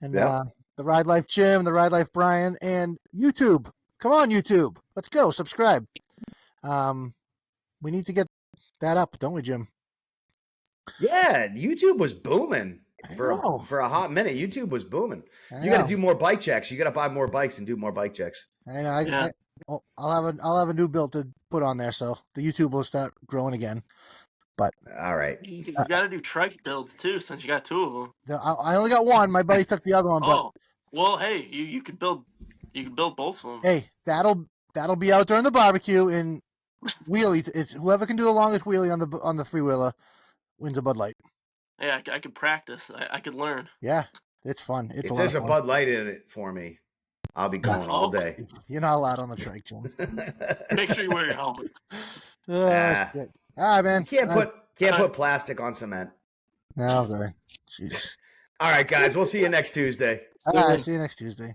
And Yeah. the Ride Life Jim, the Ride Life Brian, and YouTube. Come on, YouTube. Let's go. Subscribe. We need to get that up, don't we, Jim? Yeah, YouTube was booming for I know. a hot minute. YouTube was booming. I You got know. to do more bike checks. You got to buy more bikes and do more bike checks. I know. Yeah. I'll have a new build to put on there, so the YouTube will start growing again. But All right. You got to do trike builds too, since you got 2 of them. I only got one. My buddy took the other one. But Oh, well, hey, you could build both of them. hey, that'll be out during the barbecue in wheelies. It's whoever can do the longest wheelie on the 3-wheeler wins a Bud Light. Yeah, I could practice. I could learn. Yeah, it's fun. It's If a lot there's of a fun. Bud Light in it for me, I'll be going all day. You're not allowed on the trike, Jim. Make sure you wear your helmet. Ah. Shit. All right, man. Can't put plastic on cement. No, okay. Jeez. All right, guys. We'll see you next Tuesday. All right. See you next Tuesday.